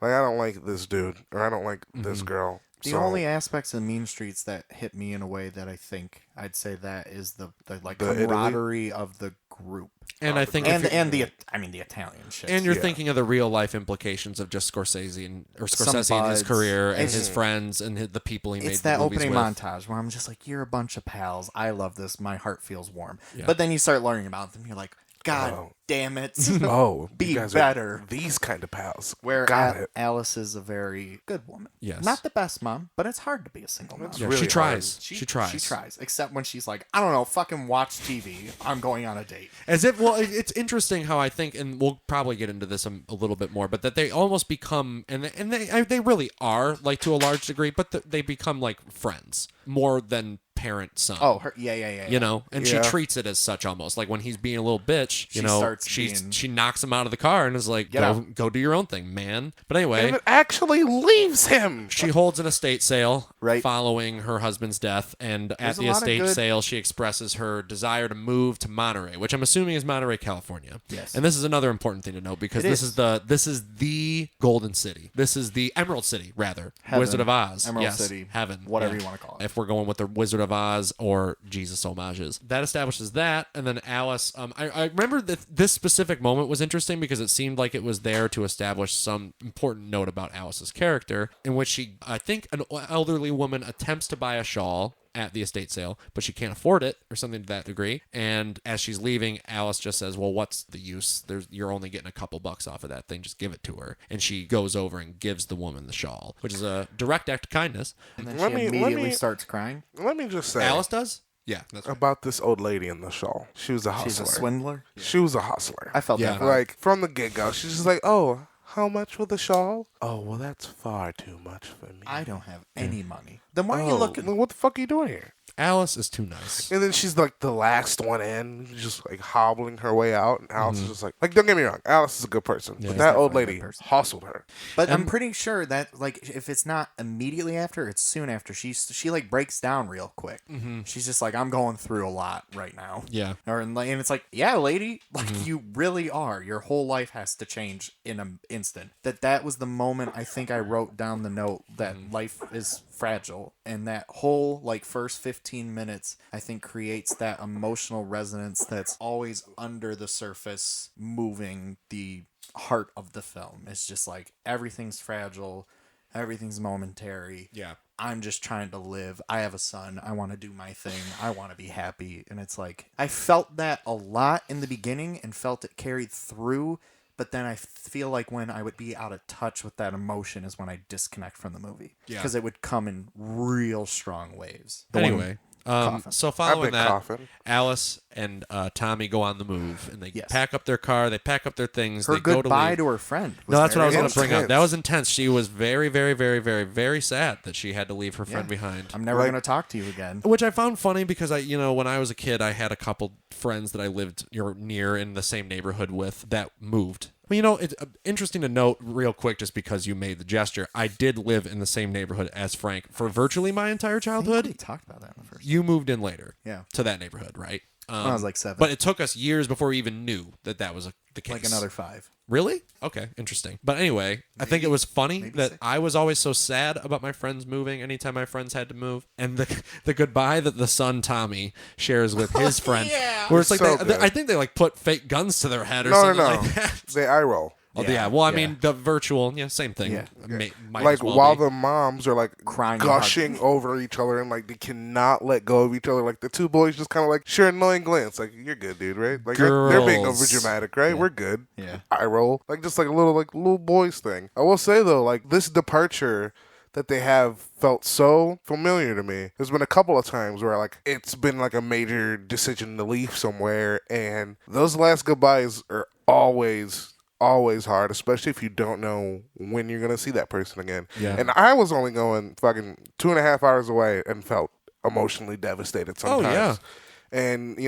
like, I don't like this dude, or I don't like this girl. The only aspects of Mean Streets that hit me in a way that I think I'd say that is the camaraderie of the group. And I think the Italian shit. and you're thinking of the real life implications of just Scorsese and his career and his friends and the people he made. It's that movies opening with. montage where I'm just like, you're a bunch of pals. I love this. My heart feels warm. Yeah. But then you start learning about them. You're like, God damn it. Be you guys better. Are these kind of pals. Where Got it. Alice is a very good woman. Yes. Not the best mom, but it's hard to be a single mom. Yeah, really she tries. She She tries. She tries. Except when she's like, I don't know, fucking watch TV. I'm going on a date. As if, it's interesting how I think, and we'll probably get into this a little bit more, but that they almost become, and they really are, like, to a large degree, but they become, like, friends more than parent son. Oh, yeah. You know, and Yeah. she treats it as such almost. Like when he's being a little bitch, She starts being- she knocks him out of the car and is like, Get out. go do your own thing, man. But anyway, And it actually leaves him. she holds an estate sale Right. following her husband's death, and There's at a the lot of estate good- sale, she expresses her desire to move to Monterey, which I'm assuming is Monterey, California. Yes. And this is another important thing to note because It this is. is the Golden City. This is the Emerald City, rather. Heaven. Wizard of Oz. Emerald Yes, City. Heaven. Whatever Yeah. you wanna call it. If we're going with the Wizard of Oz or Jesus homages. That establishes that, and then Alice, I remember that this specific moment was interesting because it seemed like it was there to establish some important note about Alice's character, in which I think an elderly woman attempts to buy a shawl at the estate sale, but she can't afford it or something to that degree. And as she's leaving, Alice just says, well, what's the use? You're only getting a couple bucks off of that thing. Just give it to her. And she goes over and gives the woman the shawl, which is a direct act of kindness. And then Let she me- immediately starts crying. Let me just say Alice does? Yeah, that's right. about this old lady in the shawl. She was a hustler. She's a swindler. She was a hustler. I felt Yeah. that vibe. Like, from the get-go, she's just like, oh, how much for the shawl? Oh, well, that's far too much for me. I don't have any money. Then why are you looking? Well, what the fuck are you doing here? Alice is too nice. And then she's like the last one in, just like hobbling her way out. And Alice is just like, don't get me wrong, Alice is a good person. But that old definitely a lady good person. hustled her. But I'm pretty sure that, like, if it's not immediately after, it's soon after. She like breaks down real quick. She's just like, I'm going through a lot right now. Yeah. And it's like, yeah, lady, like you really are. Your whole life has to change in an instant. That was the moment I think I wrote down the note that life is fragile, and that whole like first 15 minutes I think creates that emotional resonance that's always under the surface, moving the heart of the film. It's just like everything's fragile, everything's momentary. Yeah. I'm just trying to live. I have a son. I want to do my thing. I want to be happy. And it's like, I felt that a lot in the beginning and felt it carried through. But then I feel like when I would be out of touch with that emotion is when I disconnect from the movie. Yeah. Because it would come in real strong waves. Anyway, so following I've been that, coughing. Alice and Tommy go on the move, and they Yes. pack up their car, they pack up their things, Her they go goodbye to to leave. her friend. No, that's what I was very going to bring up. intense. That was intense. She was very, very, very, very, very sad that she had to leave her friend behind. I'm never Like- going to talk to you again. Which I found funny because when I was a kid, I had a couple friends that I lived near in the same neighborhood with that moved. Well, it's interesting to note real quick, just because you made the gesture. I did live in the same neighborhood as Frank for virtually my entire We childhood. talked about that in the first. You moved in later, Yeah. to that neighborhood, right? I was like 7. But it took us years before we even knew that was the case. like another 5. Really? Okay, interesting. But anyway, I think it was funny maybe that 6. I was always so sad about my friends moving anytime my friends had to move. And the goodbye that the son, Tommy, shares with his friend. Yeah. Where it's like, So they, good. I think they like put fake guns to their head or No, something no, like that. They eye roll. Oh, Yeah, yeah. Well, I yeah. mean, the virtual, same thing. Yeah. Might Like as well while be. the moms are like Crying gushing over each other and like they cannot let go of each other. Like the two boys just kind of like share annoying glance. Like you're good, dude, right? Like they're being over Girls. dramatic, right? We're good. Yeah. I roll like just like a little boys thing. I will say though, like this departure that they have felt so familiar to me. There's been a couple of times where like it's been like a major decision to leave somewhere, and those last goodbyes are always hard, especially if you don't know when you're gonna see that person again. Yeah. And I was only going fucking 2.5 hours away and felt emotionally devastated sometimes. Oh, yeah. And,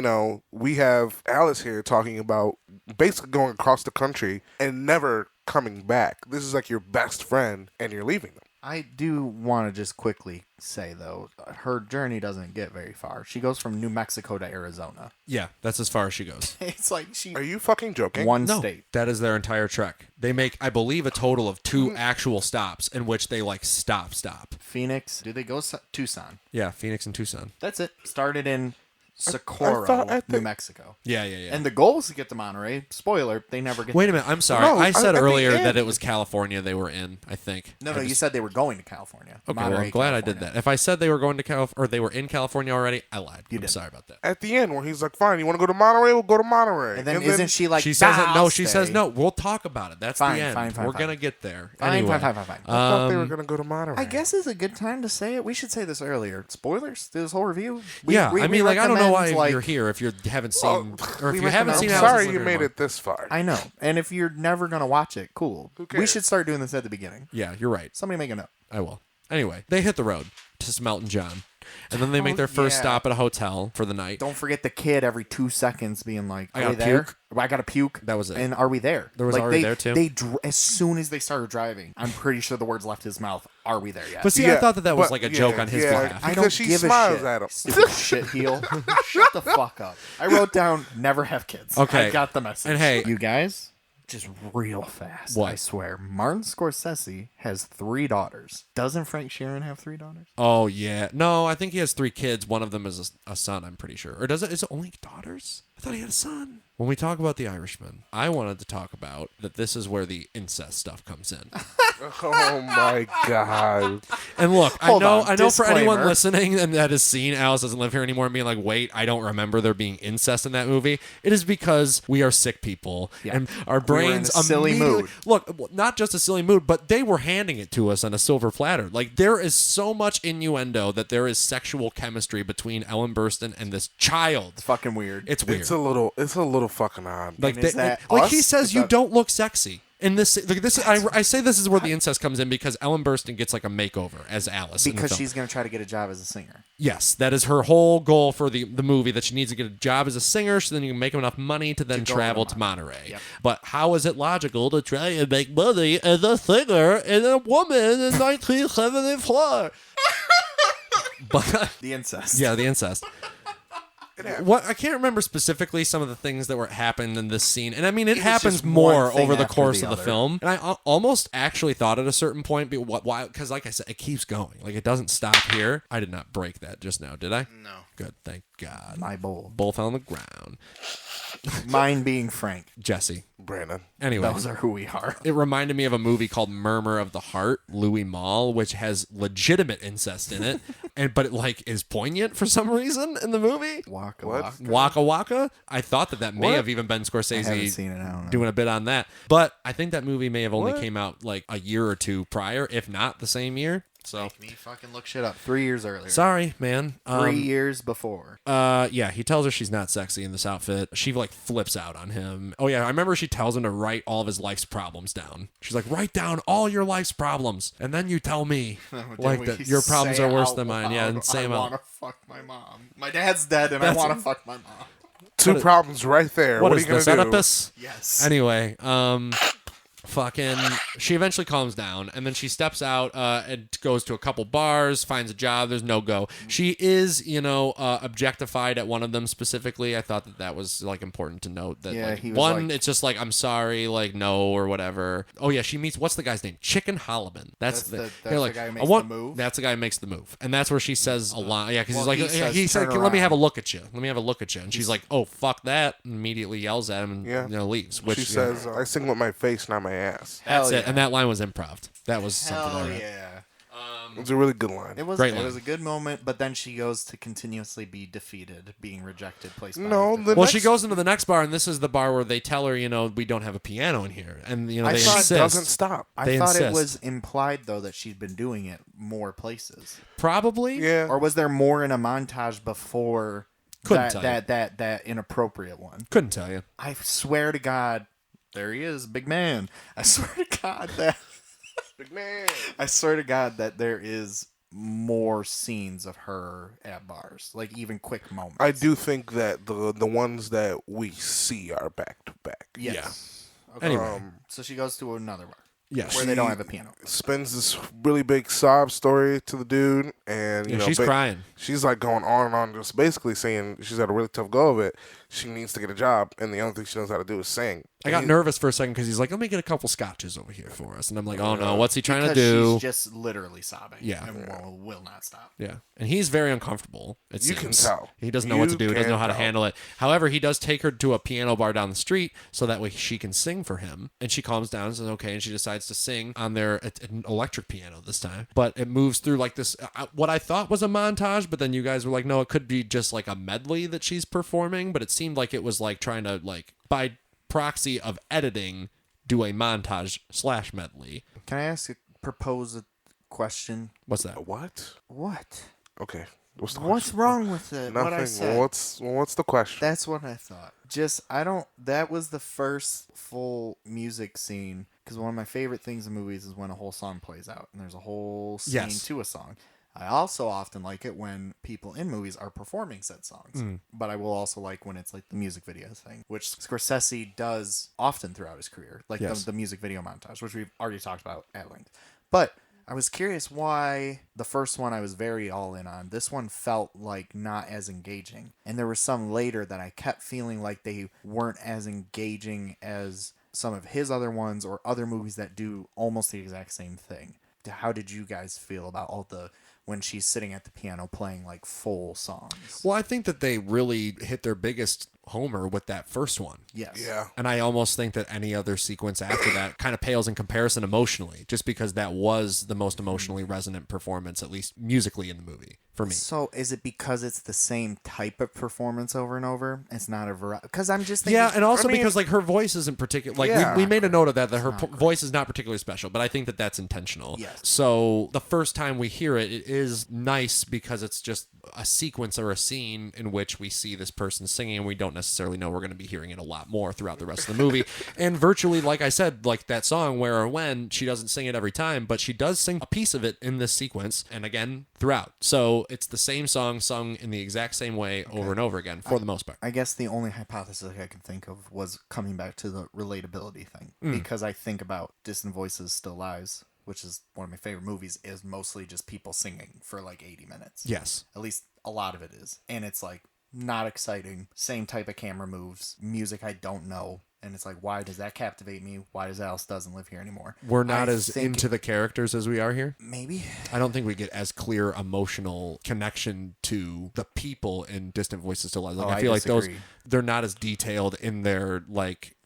we have Alice here talking about basically going across the country and never coming back. This is like your best friend and you're leaving them. I do want to just quickly say, though, her journey doesn't get very far. She goes from New Mexico to Arizona. Yeah, that's as far as she goes. It's like she... Are you fucking joking? One No, state. that is their entire trek. They make, I believe, a total of 2 actual stops in which they like stop. Phoenix. Do they go Tucson? Yeah, Phoenix and Tucson. That's it. Started in I Socorro, thought- New Mexico. Yeah. And the goal was to get to Monterey. Spoiler, they never get Wait a there. minute, I'm sorry. No, I said at the earlier end. that it was California they were in, I think. No, you said they were going to California. Okay, Monterey, well, I'm glad I did California. that. If I said they were going to or they were in California already, I lied. I'm did. sorry about that. At the end, where he's like, fine, you want to go to Monterey? We'll go to Monterey. And then isn't she like, She says "Nah, no. I'll She stay." says no. We'll talk about it. That's Fine, the end. fine, We're fine. gonna get there. Fine, Anyway, fine. I thought they were going to go to Monterey. I guess it's a good time to say it. We should say this earlier. Spoilers to this whole review. I mean, like, I don't know why recommend, you're here if you haven't seen, or if we you haven't recommend- seen. I'm Alice sorry in you Wonderland. made it this far. I know. And if you're never going to watch it, cool. Who We cares? should start doing this at the beginning. Yeah, you're right. Somebody make a note. I will. Anyway, they hit the road to Smelton John, and then they make their first yeah. stop at a hotel for the night. Don't forget the kid every 2 seconds being like, I are we gotta there? puke. I got to puke. That was it. And are we there? There was like, already they, there, too? They as soon as they started driving, I'm pretty sure the words left his mouth, are we there yet? But see, I Yeah, thought that was but- like a joke on his yeah, behalf. I because don't she give smiles a shit. at him. Stupid shit heel. Shut the fuck up. I wrote down never have kids. Okay. I got the message. And hey- you guys, just real fast. What? I swear. Martin Scorsese has 3 daughters. Doesn't Frank Sheeran have 3 daughters? Oh yeah, no, I think he has 3 kids. One of them is a son. I'm pretty sure. Or does it? Is it only daughters? I thought he had a son. When we talk about The Irishman, I wanted to talk about that. This is where the incest stuff comes in. Oh my god. And look, Hold on, I know for anyone disclaimer. listening and that has seen Alice Doesn't Live Here Anymore and being like, wait, I don't remember there being incest in that movie. It is because we are sick people Yeah. and our We were in brains a silly immediately- mood. Look, not just a silly mood, but they were handing it to us on a silver platter. Like there is so much innuendo that there is sexual chemistry between Ellen Burstyn and this child. It's fucking weird. It's weird. It's a little fucking odd. Like, And is that like he us? says, Is you that- don't look sexy. In this, like this, I say this is where the incest comes in because Ellen Burstyn gets like a makeover as Alice in the because film. she's going to try to get a job as a singer. Yes, that is her whole goal for the movie, that she needs to get a job as a singer so then you can make enough money to then go travel to to Monterey. Yep. But how is it logical to try and make money as a singer and a woman in 1974? But The incest. yeah, the incest. What I can't remember specifically some of the things that were happened in this scene, and I mean it It's happens just more one thing over the after course the of the other. film. And I almost actually thought at a certain point, why? Because like I said, it keeps going. Like it doesn't stop here. I did not break that just now, did I? No. Good, thank God. My bowl. Both on the ground. Mine being Frank. Jesse. Brandon. Anyway, Those are who we are. it reminded me of a movie called Murmur of the Heart, Louis Malle, which has legitimate incest in it, but it like is poignant for some reason in the movie. Waka What? waka. Waka Waka. I thought that may What? have even been I haven't Scorsese seen it. I don't know. doing a bit on that, but I think that movie may have only What? came out like a year or two prior, if not the same year. So Make me fucking look shit up. 3 years earlier. sorry, man. 3 years before. Yeah, he tells her she's not sexy in this outfit. She like flips out on him. Oh yeah, I remember she tells him to write all of his life's problems down. She's like, write down all your life's problems, and then you tell me like that your problems are worse than mine. Yeah, and say I them want out. to fuck my mom. My dad's dead, and I That's- want to fuck my mom. Two problems right there. What What are is you gonna this, do? Oedipus? Yes. Anyway, fucking, she eventually calms down, and then she steps out and goes to a couple bars, finds a job. There's no go. She is, objectified at one of them specifically. I thought that was like important to note that Yeah, like, he was one, like- it's just like, I'm sorry, like no or whatever. Oh yeah, she meets, what's the guy's name? Chicken Holloman. That's the they're like, guy who I makes want- the move? That's the guy who makes the move, and that's where she says a line. Yeah, because Well, he's like, he says, said, "Turn let me around." have a look at you. Let me have a look at you, and she's like, oh fuck that, and immediately yells at him and Yeah. leaves. Which She says, I sing with my face, not my my ass. That's Hell it. yeah. And that line was improv. That was something. Hell I read. yeah. It was a really good line. It was Great it line. was a good moment, but then she goes to continuously be defeated, being rejected, place by No, after the Well, next, she goes into the next bar, and this is the bar where they tell her, we don't have a piano in here, and I they thought- insist. doesn't stop. I They thought it insist. was implied though that she'd been doing it more places. Probably. Yeah. Or was there more in a montage before Couldn't tell you. that inappropriate one? Couldn't tell you. I swear to God, there he is, big man. I swear to God that Big man. I swear to God that there is more scenes of her at bars, like even quick moments. I do think that the ones that we see are back to back. Yes. Yeah. Okay. Anyway. So she goes to another bar Yes. where they don't have a piano. Spends this really big sob story to the dude, and you Yeah, know she's crying. She's like going on and on, just basically saying she's had a really tough go of it. She needs to get a job, and the only thing she knows how to do is sing. I got nervous for a second because he's like, let me get a couple scotches over here for us. And I'm like, oh no, what's he trying Because to do? she's just literally sobbing. Yeah. And will not stop. Yeah. And he's very uncomfortable. It You can seems. tell. He doesn't know what to You do. He doesn't know can how to tell. handle it. However, he does take her to a piano bar down the street so that way she can sing for him. And she calms down and says, okay. And she decides to sing on an electric piano this time. But it moves through like this, what I thought was a montage, but then you guys were like, no, it could be just like a medley that she's performing. But it seemed like it was like trying to, like, by proxy of editing, do a montage / medley. Can I propose a question? What's that? What? What? Okay. What's the What's question? wrong with it? Nothing. What I said. What's the question? That's what I thought. That was the first full music scene, because one of my favorite things in movies is when a whole song plays out and there's a whole scene Yes. to a song. I also often like it when people in movies are performing said songs, but I will also like when it's like the music video thing, which Scorsese does often throughout his career, like Yes. the music video montage, which we've already talked about at length. But I was curious why the first one I was very all in on. This one felt like not as engaging. And there were some later that I kept feeling like they weren't as engaging as some of his other ones or other movies that do almost the exact same thing. How did you guys feel about when she's sitting at the piano playing like full songs? Well, I think that they really hit their biggest homer with that first one. Yes. yeah. And I almost think that any other sequence after that kind of pales in comparison emotionally, just because that was the most emotionally resonant performance, at least musically, in the movie for me. So is it because it's the same type of performance over and over? It's not a variety. Because I'm just thinking. Yeah, and also I mean- because like her voice isn't particular. Like Yeah. we made a note of that her voice is not particularly special, but I think that that's intentional. Yes. So the first time we hear it, it is nice because it's just a sequence or a scene in which we see this person singing, and we don't necessarily know we're going to be hearing it a lot more throughout the rest of the movie. And virtually, like I said, like that song Where or When, she doesn't sing it every time, but she does sing a piece of it in this sequence, and again throughout. So it's the same song sung in the exact same way over and over again for the most part. I guess the only hypothesis I could think of was coming back to the relatability thing. Because I think about Distant Voices, Still Lives, which is one of my favorite movies, is mostly just people singing for like 80 minutes. Yes. At least a lot of it is. And it's like not exciting. Same type of camera moves. Music I don't know. And it's like, why does that captivate me? Why does Alice doesn't live here anymore? We're not I as think into the characters as we are here. maybe. I don't think we get as clear emotional connection to the people in Distant Voices Still Lives. Like, Oh, I feel like disagree. they're not as detailed in their like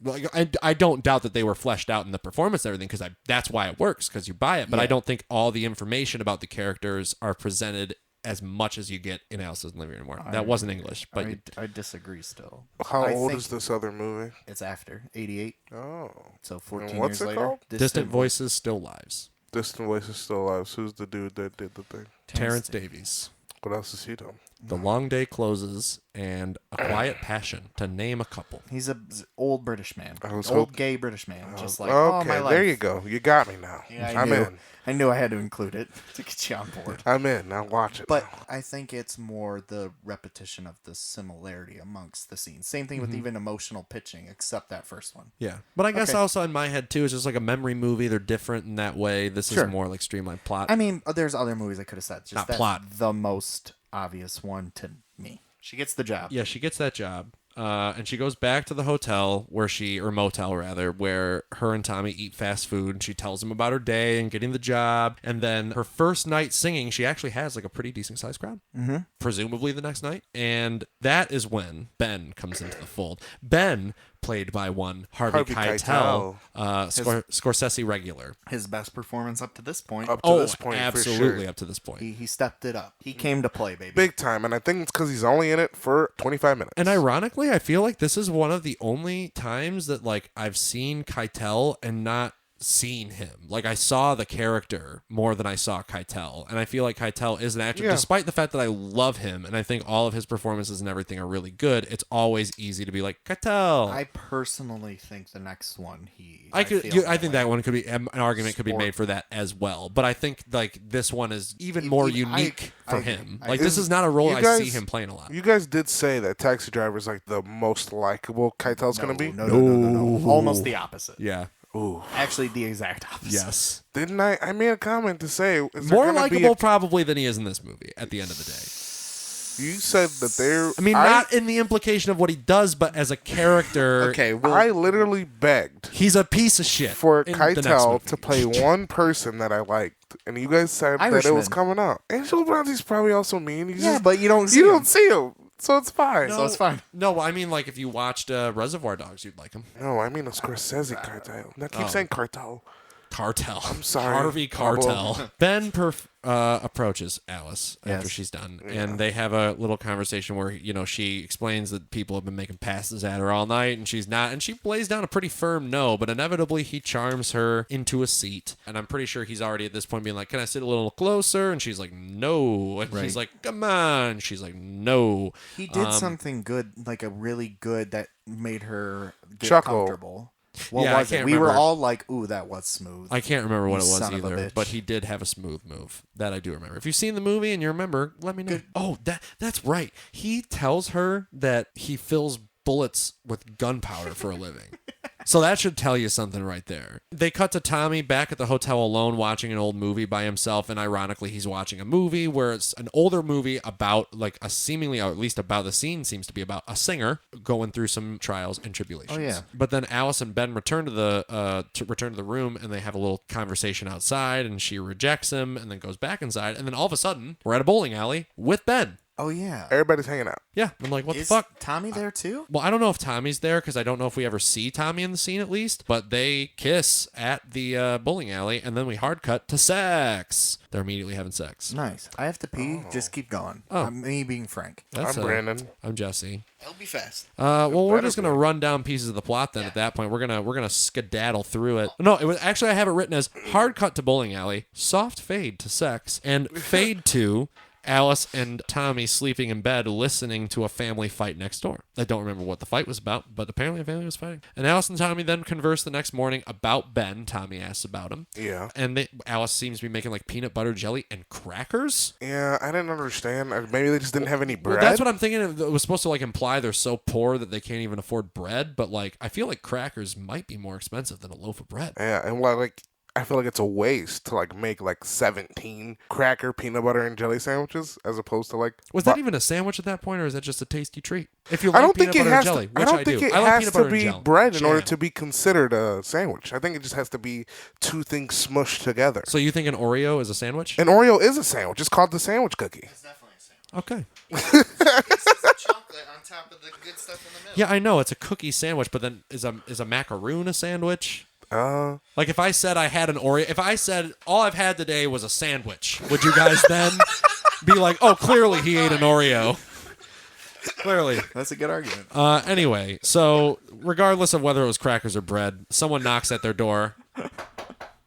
I don't doubt that they were fleshed out in the performance and everything, because that's why it works, because you buy it. But I Yeah. don't think all the information about the characters are presented as much as you get in Alice Doesn't Live Here Anymore. That wasn't English, but I disagree still. How I old think is this other movie? It's after 88, Oh. so 14 And what's years it later. called? Distant Voices Still Lives. Distant Voices Still Lives. Who's the dude that did the thing? Terrence Davies. What else has he done? The Long Day Closes and A Quiet Passion, to name a couple. He's a old British man. I was old hoping- gay British man. Just like all Okay, my life. there you go. You got me now. Yeah, I'm in. I knew I had to include it to get you on board. I'm in. Now watch it. But I think it's more the repetition of the similarity amongst the scenes. Same thing with even emotional pitching, except that first one. Yeah. But I guess Okay. also in my head, too, it's just like a memory movie. They're different in that way. This Sure. is more like streamlined plot. I mean, there's other movies I could have said. Just Not that's plot. the most obvious one to me. She gets the job. Yeah, she gets that job. And she goes back to the hotel or motel rather, where her and Tommy eat fast food. And she tells him about her day and getting the job. And then her first night singing, she actually has like a pretty decent sized crowd, presumably the next night. And that is when Ben comes into the fold. Ben played by one Harvey Keitel, Scorsese regular. His best performance up to this point. Up to this point, absolutely for sure. up to this point. He stepped it up. He came to play, baby. Big time. And I think it's because he's only in it for 25 minutes. And ironically, I feel like this is one of the only times that like I've seen Keitel and not seen him. Like I saw the character more than I saw Keitel, and I feel like Keitel is an actor, despite the fact that I love him and I think all of his performances and everything are really good. It's always easy to be like Keitel. I personally think the next one I think that one could be an argument could be made for that as well. But I think like this one is even more unique for him. Like this is not a role I see him playing a lot. You guys did say that Taxi Driver is like the most likable Keitel's going to be. No. Almost the opposite. Yeah. Ooh. Actually, the exact opposite. Yes. Didn't I? I made a comment to say more likable probably than he is in this movie. At the end of the day, you said that there. I mean, not in the implication of what he does, but as a character. Okay, well, I literally begged. He's a piece of shit For Keitel to play one person that I liked, and you guys said that it was coming up. Angelo Bronte's probably also mean. But you don't see him. So it's fine. So it's fine. No, I mean, like, if you watched Reservoir Dogs, you'd like him. No, I mean a Scorsese Keitel. I keep saying Cartel. Cartel. I'm sorry. Harvey Cartel. Ben approaches Alice after she's done, and they have a little conversation where, you know, she explains that people have been making passes at her all night, and she's not, and she lays down a pretty firm no, but inevitably he charms her into a seat, and I'm pretty sure he's already at this point being like, can I sit a little closer? And she's like, no. And he's like, come on. She's like, no. He did something good, like a really good that made her get chuckle. Comfortable. What was it? We were all like, ooh, that was smooth. I can't remember what it was either, but he did have a smooth move. That I do remember. If you've seen the movie and you remember, let me know. Good. Oh, that's right. He tells her that he fills bullets with gunpowder for a living. So that should tell you something right there. They cut to Tommy back at the hotel alone watching an old movie by himself, and ironically he's watching a movie where it's an older movie about like a seemingly, or at least about the scene seems to be about a singer going through some trials and tribulations. Oh yeah. But then Alice and Ben return to the room, and they have a little conversation outside, and she rejects him and then goes back inside, and then all of a sudden we're at a bowling alley with Ben. Oh, yeah. Everybody's hanging out. Yeah. I'm like, what Is the fuck? Tommy there, too? Well, I don't know if Tommy's there because I don't know if we ever see Tommy in the scene at least, but they kiss at the bowling alley, and then we hard cut to sex. They're immediately having sex. Nice. I have to pee. Just keep going. Oh. Me being Frank. I'm Brandon. I'm Jesse. It'll be fast. Well, we're just gonna run down pieces of the plot then. At that point, we're gonna skedaddle through it. No, it was actually I have it written as hard cut to bowling alley, soft fade to sex, and fade to Alice and Tommy sleeping in bed listening to a family fight next door. I don't remember what the fight was about, but apparently a family was fighting. And Alice and Tommy then converse the next morning about Ben. Tommy asks about him. Yeah. And Alice seems to be making like peanut butter jelly and crackers. Yeah, I didn't understand. Maybe they just didn't have any bread. Well, that's what I'm thinking. It was supposed to like imply they're so poor that they can't even afford bread. But like, I feel like crackers might be more expensive than a loaf of bread. Yeah, and like I feel like it's a waste to like make like 17 cracker peanut butter and jelly sandwiches as opposed to like. Was that even a sandwich at that point, or is that just a tasty treat? If you like I don't peanut think butter it has and jelly, to. which I don't think do. it I like has peanut to butter be and jelly. bread in order to be considered a sandwich. I think it just has to be two things smushed together. So you think an Oreo is a sandwich? An Oreo is a sandwich. It's called the sandwich cookie. It's definitely a sandwich. Okay. It's just chocolate on top of the good stuff in the middle. Yeah, I know it's a cookie sandwich, but then is a macaroon a sandwich? Like if I said I had an Oreo, if I said all I've had today was a sandwich, would you guys then be like, oh, clearly he ate an Oreo? Clearly. That's a good argument. Anyway, so regardless of whether it was crackers or bread, someone knocks at their door.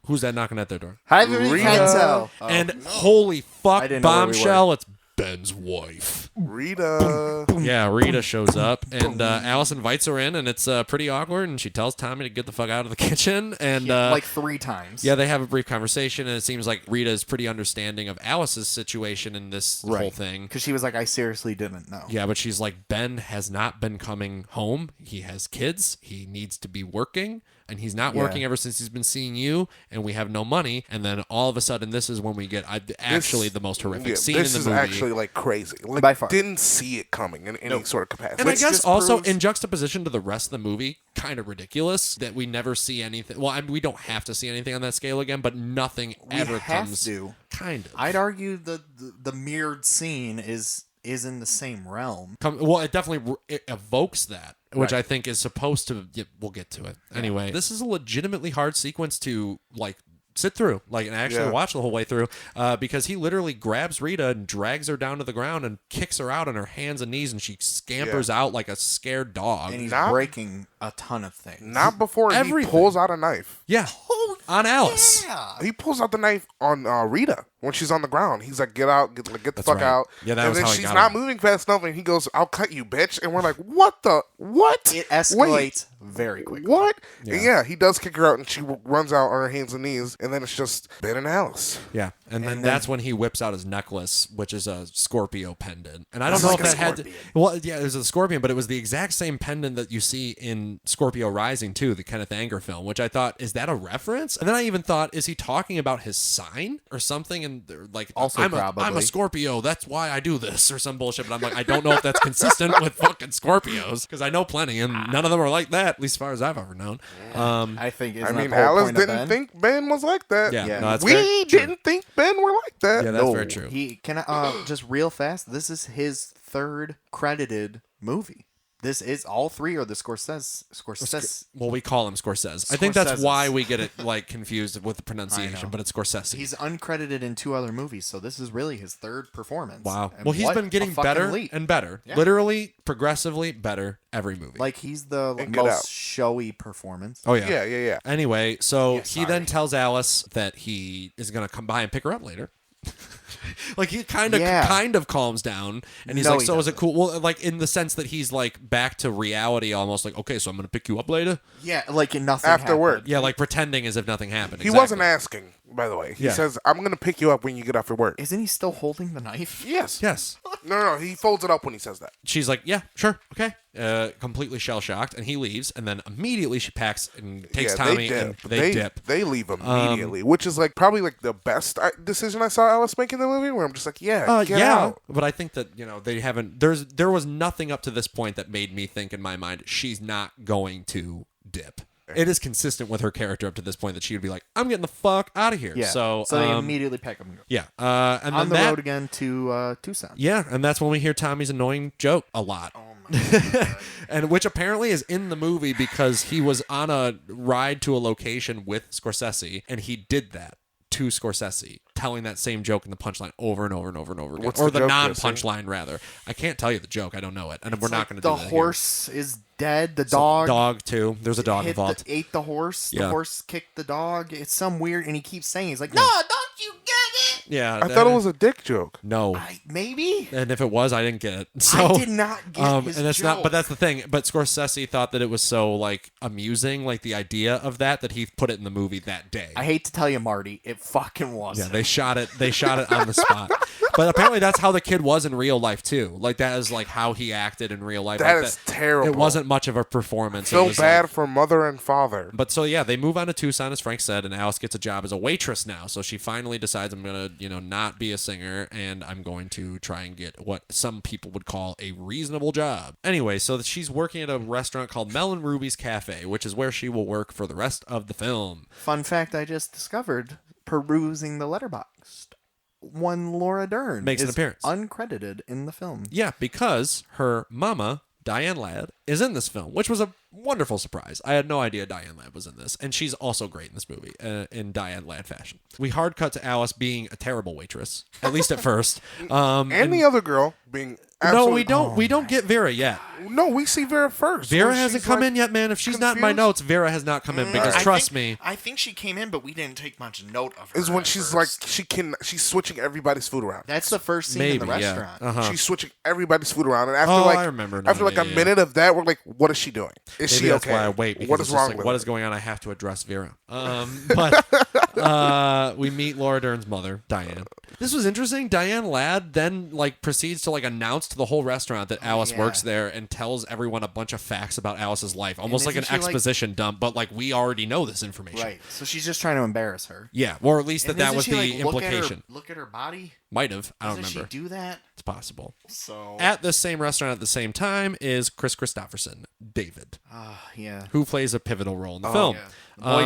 Who's that knocking at their door? Hi, Rita. And holy fuck, I didn't know where we bombshell, it's Ben's wife. Rita. Yeah, Rita shows up, and Alice invites her in, and it's pretty awkward, and she tells Tommy to get the fuck out of the kitchen, and like 3 times. Yeah, they have a brief conversation, and it seems like Rita is pretty understanding of Alice's situation in this whole thing. Because she was like, I seriously didn't know. Yeah, but she's like, Ben has not been coming home. He has kids. He needs to be working. And he's not working ever since he's been seeing you, and we have no money. And then all of a sudden, this is when we get the most horrific scene in the movie. This is actually like crazy. Like, by far. Didn't see it coming in any sort of capacity. And I guess also in juxtaposition to the rest of the movie, kind of ridiculous that we never see anything. Well, I mean, we don't have to see anything on that scale again, but nothing ever comes. To. Kind of. I'd argue the mirrored scene is is in the same realm. Well, it definitely it evokes that, which Right. I think is supposed to. We'll get to it anyway. This is a legitimately hard sequence to like sit through, like, and actually watch the whole way through, because he literally grabs Rita and drags her down to the ground and kicks her out on her hands and knees, and she scampers out like a scared dog. And he's breaking a ton of things. Not before he Everything. pulls out a knife. Yeah, on Alice. Yeah. He pulls out the knife on Rita when she's on the ground. He's like, "Get out, get the fuck right. out." Yeah, that and was then how he she's got not him. moving fast enough, and he goes, "I'll cut you, bitch." And we're like, "What the what?" It escalates Wait, very quickly. what? Yeah. He does kick her out, and she runs out on her hands and knees, and then it's just Ben and Alice. Yeah, and then that's when he whips out his necklace, which is a Scorpio pendant. And I don't It's know like if a that had. scorpion. Well, yeah, it was a scorpion, but it was the exact same pendant that you see in Scorpio Rising too, the Kenneth Anger film. Which I thought, is that a reference? And then I even thought, is he talking about his sign or something? And like, Also I'm a probably. Scorpio, that's why I do this or some bullshit. But I'm like, I don't know if that's consistent with fucking Scorpios, because I know plenty, and none of them are like that, at least as far as I've ever known. I think. I Isn't mean, that the whole Alice point of didn't Ben? think Ben was like that. Yeah, Yeah. no, that's We very true. didn't think Ben were like that. Yeah, that's No, very true. He can just real fast. This is his third credited movie. This is all three are the Scorsese. Well, we call him Scorsese. I think that's Scorsese's. why we get it like confused with the pronunciation, but it's Scorsese. He's uncredited in 2 other movies, so this is really his third performance. Wow. And Well, he's what been a getting fucking better leap. and better. Yeah. Literally, progressively better every movie. Like he's the And Get most Out. showy performance. oh yeah. Yeah. Anyway, so Yeah, he then tells Alice that he is going to come by and pick her up later. Like he kind of calms down, and he's No, like, he "So is it doesn't. cool?" Well, like in the sense that he's like back to reality, almost like, "Okay, so I'm going to pick you up later." Yeah, like nothing After happened. work. Yeah, like pretending as if nothing happened. He Exactly. wasn't asking, by the way. He Yeah. says, "I'm going to pick you up when you get off your work." Isn't he still holding the knife? Yes. Yes. No. He folds it up when he says that. She's like, yeah, sure, okay. Completely shell shocked, and he leaves, and then immediately she packs and takes Tommy, and they dip. They leave immediately, which is like probably like the best decision I saw Alice make in the movie. Where I'm just like, get out. But I think that they haven't. There was nothing up to this point that made me think in my mind she's not going to dip. It is consistent with her character up to this point that she would be like, I'm getting the fuck out of here. Yeah. So they immediately pack him. yeah, and On then the that, road again to Tucson. yeah, and that's when we hear Tommy's annoying joke a lot. Oh my god. And which apparently is in the movie because he was on a ride to a location with Scorsese, and he did that to Scorsese, telling that same joke in the punchline over and over and over and over again. What's or the the joke, non-punchline, rather. I can't tell you the joke. I don't know it. And we're not going to do The that horse is dead. The here. dog. Dog, too. There's a dog involved. Ate the horse. Yeah. The horse kicked the dog. It's some weird, and he keeps saying, he's like, no, don't you get it? Yeah. I thought it was a dick joke. No. Maybe. And if it was, I didn't get it. So, I did not get his and that's joke. not. But that's the thing. But Scorsese thought that it was so like amusing, like the idea of that he put it in the movie that day. I hate to tell you, Marty, it fucking was. Yeah, they shot it. They shot it on the spot. But apparently, that's how the kid was in real life too. Like that is like how he acted in real life. That Like, is terrible. It wasn't much of a performance. It Feel was bad like- for mother and father. but so yeah, they move on to Tucson, as Frank said, and Alice gets a job as a waitress now. So she finally decides, I'm gonna, not be a singer, and I'm going to try and get what some people would call a reasonable job. Anyway, so she's working at a restaurant called Mel and Ruby's Cafe, which is where she will work for the rest of the film. Fun fact I just discovered, perusing the letterbox. One Laura Dern Makes an is appearance. uncredited in the film. Yeah, because her mama, Diane Ladd, is in this film, which was a wonderful surprise. I had no idea Diane Ladd was in this, and she's also great in this movie in Diane Ladd fashion. We hard cut to Alice being a terrible waitress, at least at first. And the other girl being no, absolutely... we don't. We don't get Vera yet. No, we see Vera first. Vera where hasn't she's, come like, in yet, man. If she's not in my confused. notes, Vera has not come in because trust me. I think she came in, but we didn't take much note of her. Is when at she's first. like she's switching everybody's food around. That's the first scene in the Maybe, yeah. restaurant. Uh-huh. She's switching everybody's food around, and after Oh, like I remember now. after like Yeah, a yeah. minute of that, we're like, what is she doing? Is Maybe she that's okay? why I wait. Because What it's is just wrong like, with what her? is going on? I have to address Vera. But we meet Laura Dern's mother, Diane. This was interesting. Diane Ladd then proceeds to announce to the whole restaurant that Alice yeah. works there and tells everyone a bunch of facts about Alice's life, almost like an isn't she, exposition dump. But we already know this information, Right. So she's just trying to embarrass her. Yeah, or at least And that doesn't was she, the implication. Look at her body. Might have. I don't Doesn't remember. she do that? It's possible. So. At the same restaurant at the same time is Kris Kristofferson, David, Yeah. who plays a pivotal role in the film. Yeah.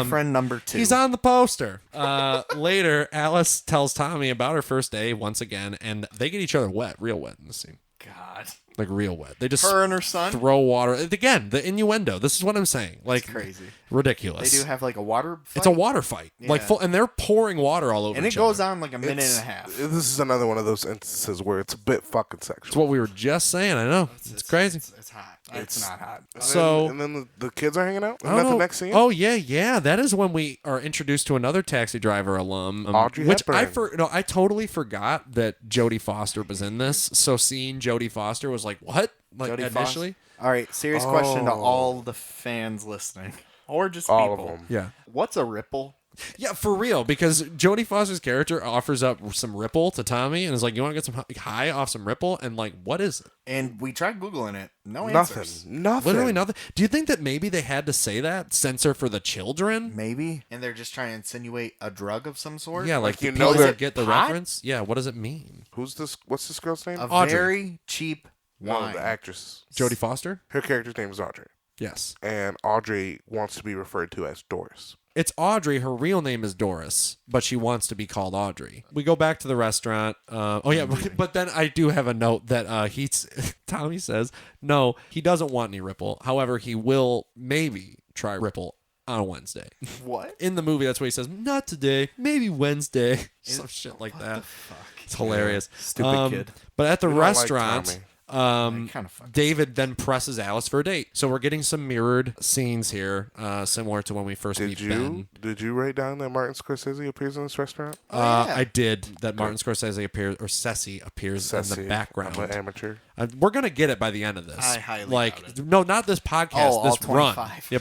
Boyfriend number 2. He's on the poster. Later, Alice tells Tommy about her first day once again, and they get each other wet, real wet in the scene. God. Like real wet. They just Her and her son? throw water. Again, the innuendo. This is what I'm saying. Like Crazy. ridiculous. They do have like a water fight. It's a water fight. Like Yeah. full, and they're pouring water all over And each it goes other. on like a minute and a half. This is another one of those instances where it's a bit fucking It's sexual. what we were just saying. I know. It's crazy. It's hot. It's not hot. So and then the kids are hanging out. I Isn't don't that know. the next scene? Oh yeah. That is when we are introduced to another Taxi Driver alum, Audrey which Hepburn. I totally forgot that Jodie Foster was in this. So seeing Jodie Foster was like, what? Like Jodie initially, Foster. All right, serious question to Oh. all the fans listening, or just All people. of them. yeah. What's a ripple? Yeah, for real, because Jodie Foster's character offers up some Ripple to Tommy and is like, you want to get some high off some Ripple? And like, what is it? And we tried Googling it. No Nothing. answers. Nothing. Literally nothing. Do you think that maybe they had to say that? Censor for the children? Maybe. And they're just trying to insinuate a drug of some sort? Yeah, like you do know people that get the pot? reference? Yeah, what does it mean? Who's this? What's this girl's name? A Audrey. very cheap No, wine. the actress. Jodie Foster? Her character's name is Audrey, Yes. and Audrey wants to be referred to as Doris. It's Audrey. Her real name is Doris, but she wants to be called Audrey. We go back to the restaurant. But then I do have a note that Tommy says, no, he doesn't want any Ripple. However, he will maybe try Ripple on Wednesday. What? In the movie, that's what he says. Not today, maybe Wednesday. Some shit like that. Fuck. It's hilarious. Stupid kid. But at the We don't like restaurant, Tommy. Kind of fun. David then presses Alice for a date. So we're getting some mirrored scenes here, similar to when we first meet Ben. Did you write down that Martin Scorsese appears in this restaurant? yeah. I did. That Martin Scorsese appears, or Ceci appears in Sassy. the background. I'm an amateur. We're gonna get it by the end of this. I highly like doubt it. no, not this podcast. Oh, this all run. 25. Yeah,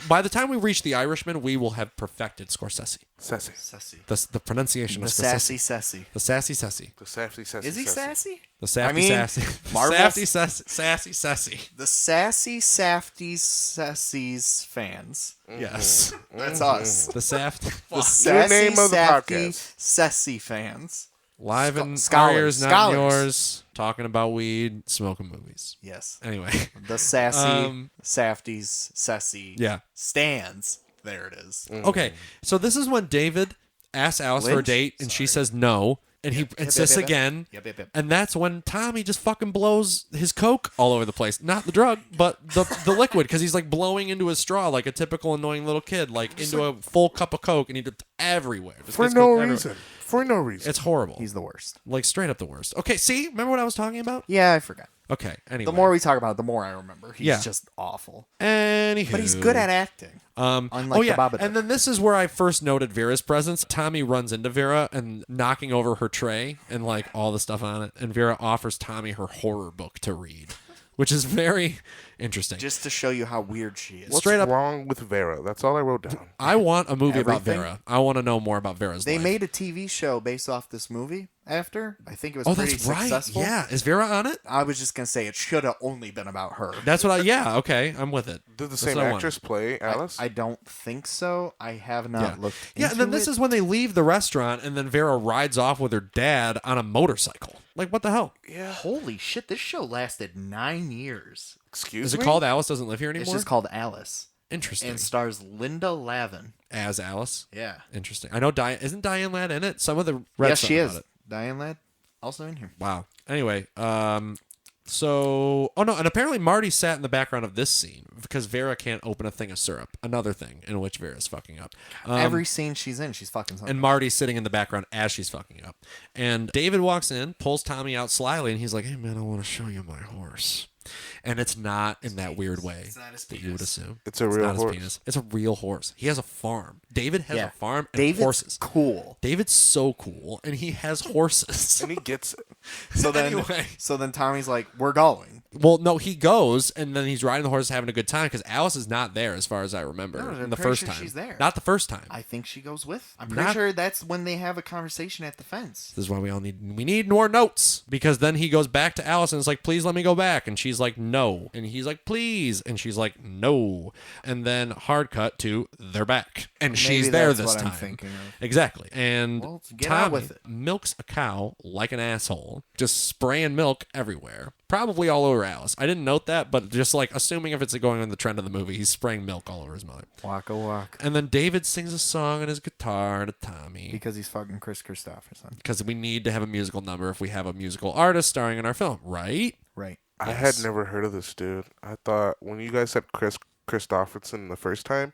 by the time we reach The Irishman, we will have perfected Scorsese. Sassy. Sassy. The pronunciation The of Scorsese. sassy sassy. The sassy Sessy. The sassy, sassy. Is he sassy? The sassy I mean, sassy. Marvel- Sassy Sessy. The Sassy Safdie-Sese fans. Yes. That's us. The Saft. The Sassy name of the podcast. Safdie-Sese fans. Live in Scholars. our ears, not Scholars. yours. Talking about weed, smoking movies. Yes. Anyway. The Sassy Um, Safdie-Sese Yeah. Stans. There it is. Okay. So this is when David asks Alice for a Lynch? date, and she says no, and he insists yep. again. Yep. And that's when Tommy just fucking blows his coke all over the place. Not the drug, but the liquid, because he's like blowing into his straw like a typical annoying little kid, like into a full cup of coke, and he just everywhere. Just For gets no coke everywhere. reason. For no reason. It's horrible. He's the worst. like straight up the worst. Okay, see, remember what I was talking about? Yeah, I forgot. Okay, anyway. The more we talk about it, the more I remember. He's Yeah. just awful. Anywho. But he's good at acting. Unlike the Babadook. And then this is where I first noted Vera's presence. Tommy runs into Vera and knocking over her tray and like all the stuff on it. And Vera offers Tommy her horror book to read, which is very interesting. Just to show you how weird she is. What's straight up- wrong with Vera? That's all I wrote down. I want a movie about Everything? Vera. I want to know more about Vera's They life. made a TV show based off this movie after. I think it was Oh, pretty that's right. successful. Yeah, is Vera on it? I was just going to say it should have only been about her. That's what I. Yeah, okay, I'm with it. Did the That's same what I want. actress play Alice? I don't think so. I have not Yeah. looked Yeah, into and then this it. is when they leave the restaurant, and then Vera rides off with her dad on a motorcycle. Like, what the hell? yeah. Holy shit, this show lasted 9 years. Excuse Is it me? called Alice Doesn't Live Here Anymore? It's just called Alice. Interesting. And stars Linda Lavin. As Alice. Yeah. Interesting. I know Isn't Diane Ladd in it? Some of the read Yes, she something is. about it. Diane Ladd, also in here. Wow. Anyway, and apparently Marty sat in the background of this scene because Vera can't open a thing of syrup. Another thing in which Vera's fucking up. Every scene she's in, she's fucking something. And Marty's sitting in the background as she's fucking up. And David walks in, pulls Tommy out slyly, and he's like, "Hey man, I want to show you my horse." And it's not in that weird way It's not his that you would penis. assume. It's a real not horse. His penis. It's a real horse. He has a farm. David has Yeah. a farm and David's horses. cool. David's so cool, and he has horses. And he gets it. So then, Anyway. so then Tommy's like, "We're going." Well, no, he goes, and then he's riding the horse having a good time because Alice is not there as far as I remember. No, I'm in the pretty first sure time. she's there. Not the first time. I think she goes with. I'm pretty Not- sure that's when they have a conversation at the fence. This is why we need more notes, because then he goes back to Alice and is like, "Please let me go back," and she's like, "No," and he's like, "Please," and she's like, "No," and then hard cut to they're back and she's Maybe there that's this what time. I'm thinking of. Exactly, and Well, get Tommy on with it. milks a cow like an asshole, just spraying milk everywhere, probably all over Alice. I didn't note that, but just like assuming if it's going on the trend of the movie, he's spraying milk all over his mother. Waka waka. And then David sings a song on his guitar to Tommy. Because he's fucking Kris Kristofferson. Because we need to have a musical number if we have a musical artist starring in our film, right? Right. I had never heard of this dude. I thought when you guys said Kris Kristofferson the first time,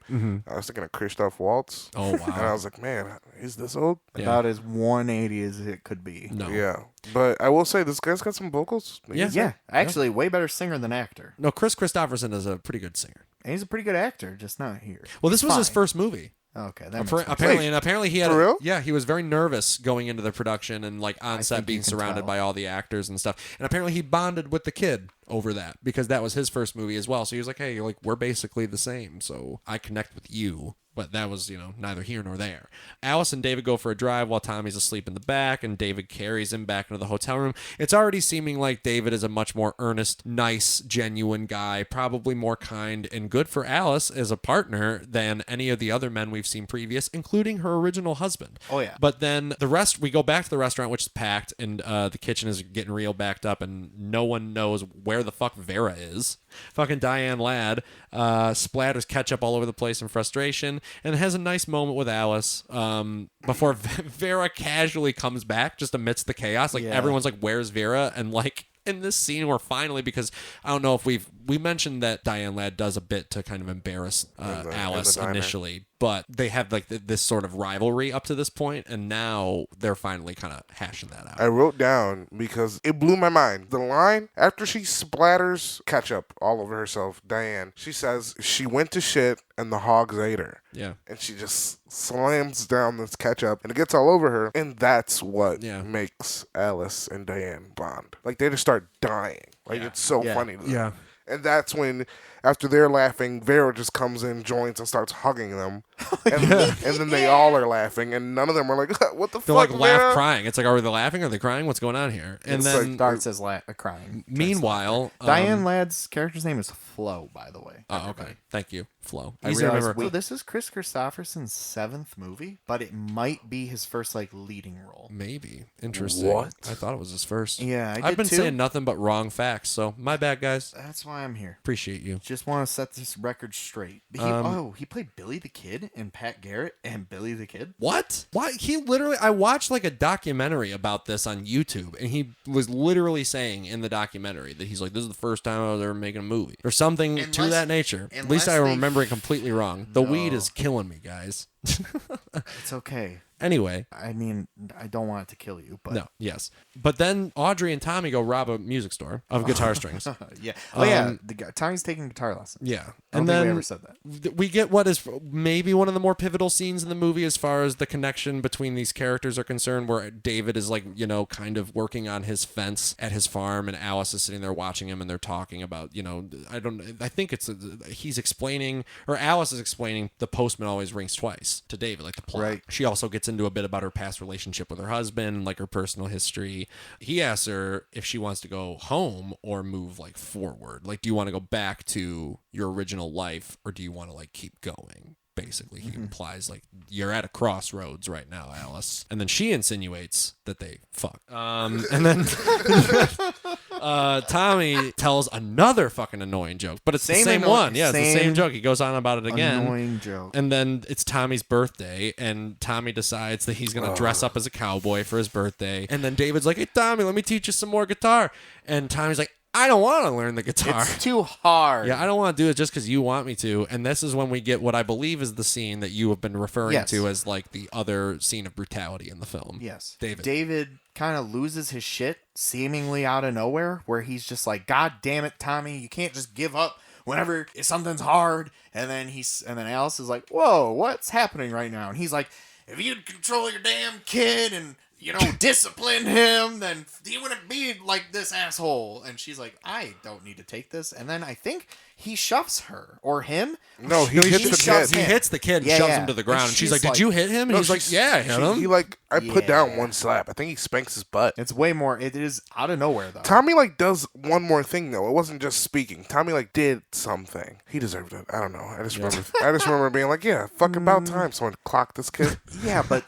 I was thinking of Christoph Waltz. Oh, wow. And I was like, man, he's this old? Yeah. About as 180 as it could be. No. Yeah. But I will say, this guy's got some vocals. Yeah. Yeah. Actually, way better singer than actor. No, Kris Kristofferson is a pretty good singer. And he's a pretty good actor, just not here. Well, this was his Fine. first movie. Okay, that makes sense. Apparently he had for real? Yeah, he was very nervous going into the production and like on set think being you can surrounded tell. by all the actors and stuff. And apparently he bonded with the kid over that because that was his first movie as well. So he was like, "Hey, like we're basically the same, so I connect with you." But that was, neither here nor there. Alice and David go for a drive while Tommy's asleep in the back, and David carries him back into the hotel room. It's already seeming like David is a much more earnest, nice, genuine guy, probably more kind and good for Alice as a partner than any of the other men we've seen previous, including her original husband. Oh, yeah. But then we go back to the restaurant, which is packed, and the kitchen is getting real backed up, and no one knows where the fuck Vera is. Fucking Diane Ladd splatters ketchup all over the place in frustration and has a nice moment with Alice before Vera casually comes back just amidst the chaos. Like, everyone's like, where's Vera? And like, in this scene where finally, because I don't know if we mentioned that Diane Ladd does a bit to kind of embarrass Alice initially, but they have like this sort of rivalry up to this point, and now they're finally kind of hashing that out. I wrote down because it blew my mind. The line after she splatters ketchup all over herself, Diane, she says she went to shit and the hogs ate her. Yeah. And she just slams down this ketchup and it gets all over her. And that's what makes Alice and Diane bond. Like they just start dying. Like it's so funny to them. Yeah. And that's when, after they're laughing, Vera just comes in, joins, and starts hugging them. And then they all are laughing, and none of them are like, what the They're fuck, like laugh Vera? crying. It's like, are they laughing? Are they crying? What's going on here? And It's then Starts as crying. meanwhile, Diane Ladd's character's name is Flo, by the way. Oh, okay. Thank you, Flo. I Easy to realized, remember. this is Kris Kristofferson's 7th movie, but it might be his first leading role. Maybe. Interesting. What? I thought it was his first. Yeah, I've been too. saying nothing but wrong facts, so my bad, guys. That's why I'm here. Appreciate you. Just want to set this record straight. He played Billy the Kid in Pat Garrett and Billy the Kid. What? Why? He literally, I watched like a documentary about this on YouTube, and he was literally saying in the documentary that he's like, this is the first time I was ever making a movie or something to that nature. At least I remember it completely wrong. The weed is killing me, guys. It's okay. Anyway. I mean, I don't want it to kill you, but... No, yes. But then Audrey and Tommy go rob a music store of guitar strings. Yeah. Oh, yeah. Tommy's taking guitar lessons. Yeah. I don't think we ever said that. We get what is maybe one of the more pivotal scenes in the movie as far as the connection between these characters are concerned, where David is like, kind of working on his fence at his farm, and Alice is sitting there watching him, and they're talking about, I think he's explaining, or Alice is explaining, the postman always rings twice to David, like the plot. Right. She also gets into a bit about her past relationship with her husband, like her personal history. He asks her if she wants to go home or move like forward. Like, do you want to go back to your original life, or do you want to like keep going? Basically, he implies like, you're at a crossroads right now, Alice. And then she insinuates that they fuck. And then Tommy tells another fucking annoying joke, but it's the same one. Yeah, it's the same joke. He goes on about it again. Annoying joke. And then it's Tommy's birthday, and Tommy decides that he's going to dress up as a cowboy for his birthday. And then David's like, hey, Tommy, let me teach you some more guitar. And Tommy's like, I don't want to learn the guitar. It's too hard. Yeah, I don't want to do it just because you want me to. And this is when we get what I believe is the scene that you have been referring to as like the other scene of brutality in the film. Yes. David kind of loses his shit seemingly out of nowhere, where he's just like, God damn it, Tommy, you can't just give up whenever something's hard. And then Alice is like, whoa, what's happening right now? And he's like, if you'd control your damn kid and discipline him, then he wouldn't be like this asshole. And she's like, I don't need to take this. And then I think he shoves her or him. No, he hits the kid. He hits the kid and shoves him to the ground. And she's like, did you hit him? And he's like, yeah, I hit him. I put down one slap. I think he spanks his butt. It's way more. It is out of nowhere, though. Tommy does one more thing, though. It wasn't just speaking. Tommy did something. He deserved it. I don't know. I just remember being like, yeah, fucking about time someone clocked this kid. Yeah, but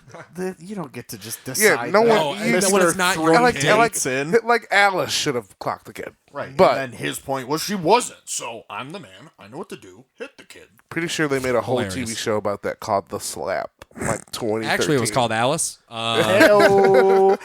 you don't get to just decide No one. Oh, and then when it's not your like, kid. like Alice should have clocked the kid. Right. But and then his point was she wasn't. So I'm the man. I know what to do. Hit the kid. pretty sure they made a whole Hilarious. TV show about that called The Slap, like 2013. Actually, it was called Alice. Hello.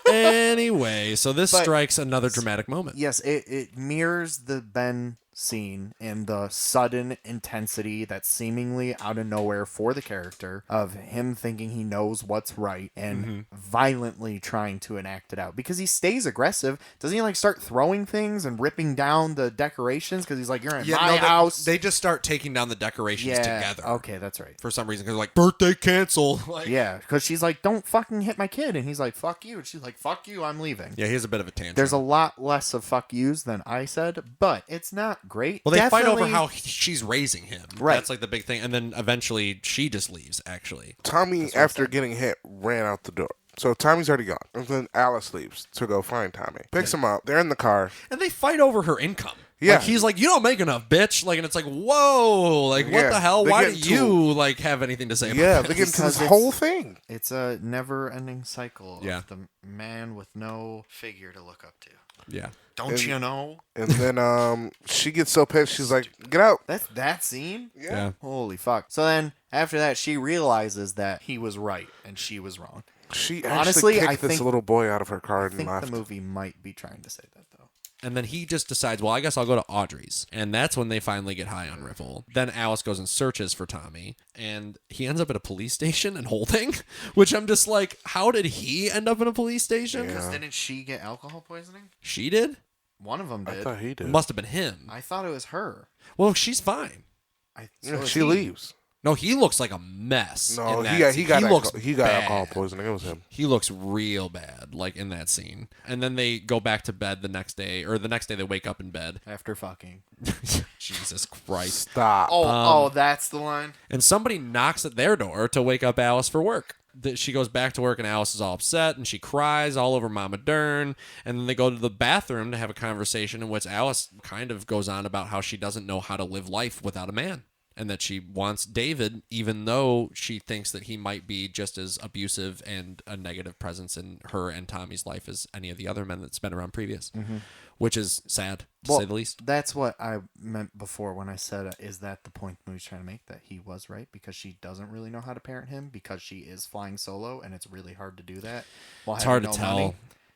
Anyway, so this But- strikes another dramatic moment. Yes, it mirrors the Ben scene and the sudden intensity that's seemingly out of nowhere for the character of him thinking he knows what's right and violently trying to enact it out because he stays aggressive. Doesn't he like start throwing things and ripping down the decorations because he's like, you're in my house? They just start taking down the decorations together. Okay, that's right. For some reason, because like, birthday cancel. Like, Yeah, because she's like, don't fucking hit my kid. And he's like, fuck you. And she's like, fuck you, I'm leaving. Yeah, he has a bit of a tantrum. There's a lot less of fuck yous than I said, but it's not great. Well, they fight over Definitely- how she's raising him. Right. That's like the big thing. And then eventually she just leaves, actually. Tommy, after getting hit, ran out the door. So Tommy's already gone. And then Alice leaves to go find Tommy. Picks him up. They're in the car. And they fight over her income. Yeah. Like, he's like, you don't make enough, bitch. Like, and it's like, whoa. Like, what Yeah, the hell? they Why get do you, like, have anything to say about Yeah, this? they get into Because this it's- whole thing. It's a never-ending cycle Yeah. of the man with no figure to look up to. Yeah. Don't you know? And then she gets so pissed, she's like, get out. That's that scene? Yeah. Holy fuck. So then, after that, she realizes that he was right and she was wrong. She Honestly, actually I kicked this think- little boy out of her car I and think left. the movie might be trying to say that, though. And then he just decides, well, I guess I'll go to Audrey's. And that's when they finally get high on Riffle. Then Alice goes and searches for Tommy. And he ends up at a police station and holding, which I'm just like, how did he end up in a police station? Yeah. Didn't she get alcohol poisoning? She did? One of them I did. thought he did. Must have been him. I thought it was her. Well, she's fine. Yeah, is she he. leaves. No, he looks like a mess. No, in that he scene. got looks bad. alcohol poisoning. It was him. He looks real bad, like in that scene. And then they go back to bed the next day, or the next day they wake up in bed. After fucking. Jesus Christ. Stop. Oh, that's the line? And somebody knocks at their door to wake up Alice for work. She goes back to work and Alice is all upset and she cries all over Mama Dern. And then they go to the bathroom to have a conversation in which Alice kind of goes on about how she doesn't know how to live life without a man. And that she wants David, even though she thinks that he might be just as abusive and a negative presence in her and Tommy's life as any of the other men that's been around previous. Which is sad, to say the least. That's what I meant before when I said, is that the point the movie's trying to make? That he was right because she doesn't really know how to parent him because she is flying solo and it's really hard to do that. While It's having hard to no tell. money.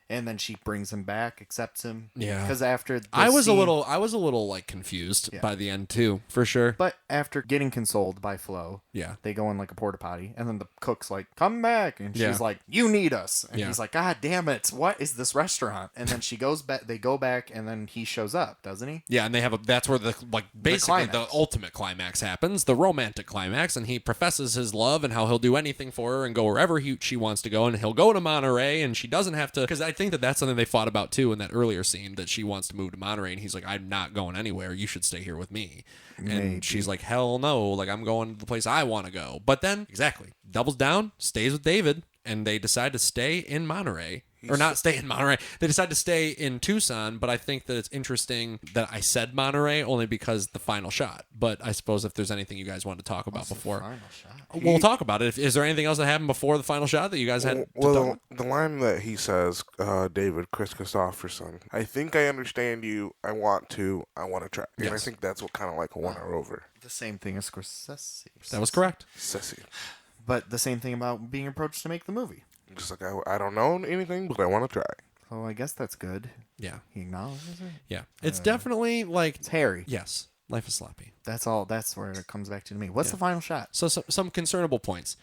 And then she brings him back, accepts him. Yeah. Because after the I was scene- a little like confused by the end too, for sure. But after getting consoled by Flo, Yeah. they go in like a porta potty, and then the cook's like, "Come back," and she's Yeah. like, "You need us," and Yeah. he's like, "God damn it, what is this restaurant?" And then she goes back. They go back, and then he shows up, doesn't he? Yeah, and they have that's where the basically the climax. ultimate climax happens, the romantic climax, and he professes his love and how he'll do anything for her and go wherever she wants to go, and he'll go to Monterey, and she doesn't have to, because I think that's something they fought about too in that earlier scene, that she wants to move to Monterey, and he's like, I'm not going anywhere, you should stay here with me. And Maybe. she's like, hell no, like I'm going to the place I want to go. But then exactly doubles down, stays with David, and they decide to stay in Monterey. Or not stay in Monterey. They decide to stay in Tucson, but I think that it's interesting that I said Monterey only because the final shot. But I suppose if there's anything you guys want to talk about before, Final shot. we'll talk about it. Is there anything else that happened before the final shot that you guys had to talk Well, about? the line that he says, David, Kris Kristofferson, I think I understand you. I want to try. And I Yes. think that's what kind of like won her over. The same thing as Scorsese. That was correct. Sassy. But the same thing about being approached to make the movie. Just like, I don't know anything, but I want to try. So I guess that's good. Yeah. He acknowledges it. Yeah. It's definitely like, It's Harry. yes, life is sloppy. That's all. That's where it comes back to me. What's the final shot? So some concernable points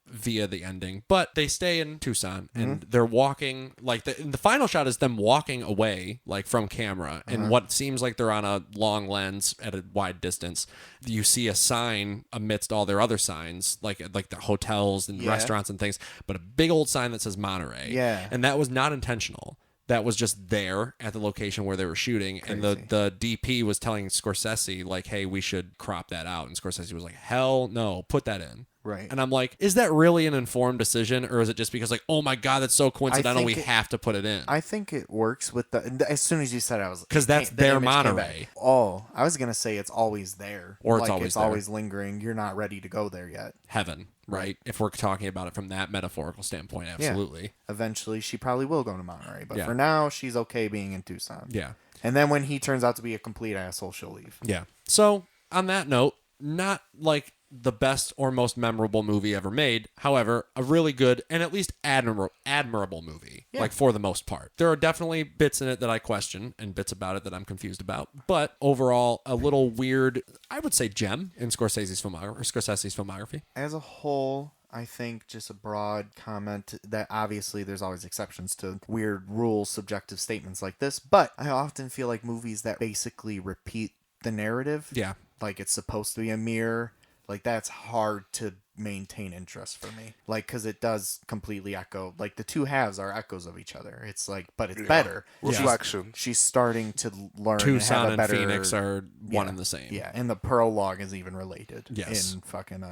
via the ending, but they stay in Tucson and they're walking like the final shot is them walking away like from camera and what seems like they're on a long lens at a wide distance. You see a sign amidst all their other signs like the hotels and Yeah. restaurants and things, but a big old sign that says Monterey. Yeah. And that was not intentional. That was just there at the location where they were shooting. And the DP was telling Scorsese, like, hey, we should crop that out. And Scorsese was like, hell no, put that in. Right. And I'm like, is that really an informed decision? Or is it just because, like, oh my God, that's so coincidental, we have to put it in? I think it works with the. As soon as you said it, I was 'Cause that's the their image came back. Monterey. Oh, I was gonna say it's always there, Or it's like always it's there. always lingering. You're not ready to go there yet. Heaven. right? If we're talking about it from that metaphorical standpoint, absolutely. Eventually, she probably will go to Monterey, but Yeah. for now, she's okay being in Tucson. Yeah. And then when he turns out to be a complete asshole, she'll leave. Yeah. So, on that note, not like the best or most memorable movie ever made. However, a really good and at least admirable movie, like for the most part. There are definitely bits in it that I question and bits about it that I'm confused about. But overall, a little weird, I would say, gem in Scorsese's filmography. As a whole, I think just a broad comment that obviously there's always exceptions to weird rules, subjective statements like this, but I often feel like movies that basically repeat the narrative, Yeah. like it's supposed to be a mirror, like that's hard to maintain interest for me, like because it does completely echo, like the two halves are echoes of each other. It's like, but it's better reflection. She's starting to learn Tucson and have a and better, Phoenix are one and the same. Yeah, and the prologue is even related. Yes. In fucking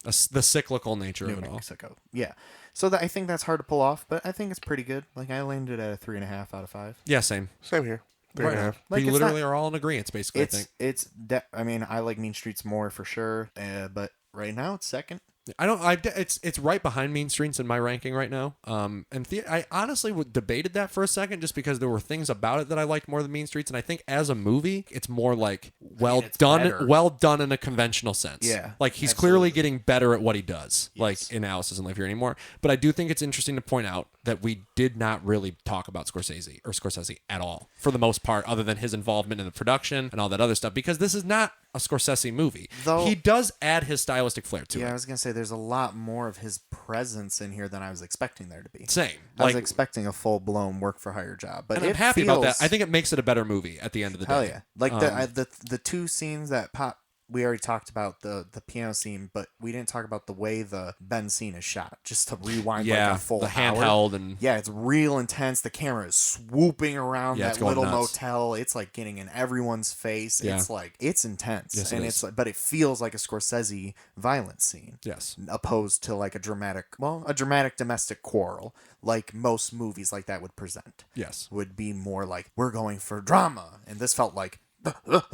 The cyclical nature New of it all. Mexico. Yeah. So I think that's hard to pull off, but I think it's pretty good. Like I landed at a 3.5 out of 5. Yeah, same. Same here. 3.5. Like, we it's literally not- are all in agreement, basically, I think. I mean, I like Mean Streets more for sure, but right now it's second. It's right behind Mean Streets in my ranking right now. I honestly debated that for a second just because there were things about it that I liked more than Mean Streets, and I think as a movie, it's more like it's better. well done in a conventional sense. Yeah, like he's absolutely. clearly getting better at what he does. Yes. Like in Alice Doesn't Live Here Anymore. But I do think it's interesting to point out that we did not really talk about Scorsese at all for the most part, other than his involvement in the production and all that other stuff, because this is not a Scorsese movie. Though- he does add his stylistic flair to Yeah, I it. was gonna say there's a lot more of his presence in here than I was expecting there to be. Same. I was Like, expecting a full blown work for hire job, but and I'm happy feels, about that. I think it makes it a better movie at the end of the hell day. yeah, like the two scenes that pop. We already talked about the piano scene, but we didn't talk about the way the Ben scene is shot. Just to rewind Yeah, like a full the hour. handheld and Yeah, it's real intense. The camera is swooping around Yeah, it's that going little nuts. motel. It's like getting in everyone's face. Yeah. It's like it's intense, Yes, it and is. it's like, but it feels like a Scorsese violence scene, yes, opposed to like a dramatic domestic quarrel, like most movies like that would present. yes, Would be more like we're going for drama, and this felt like.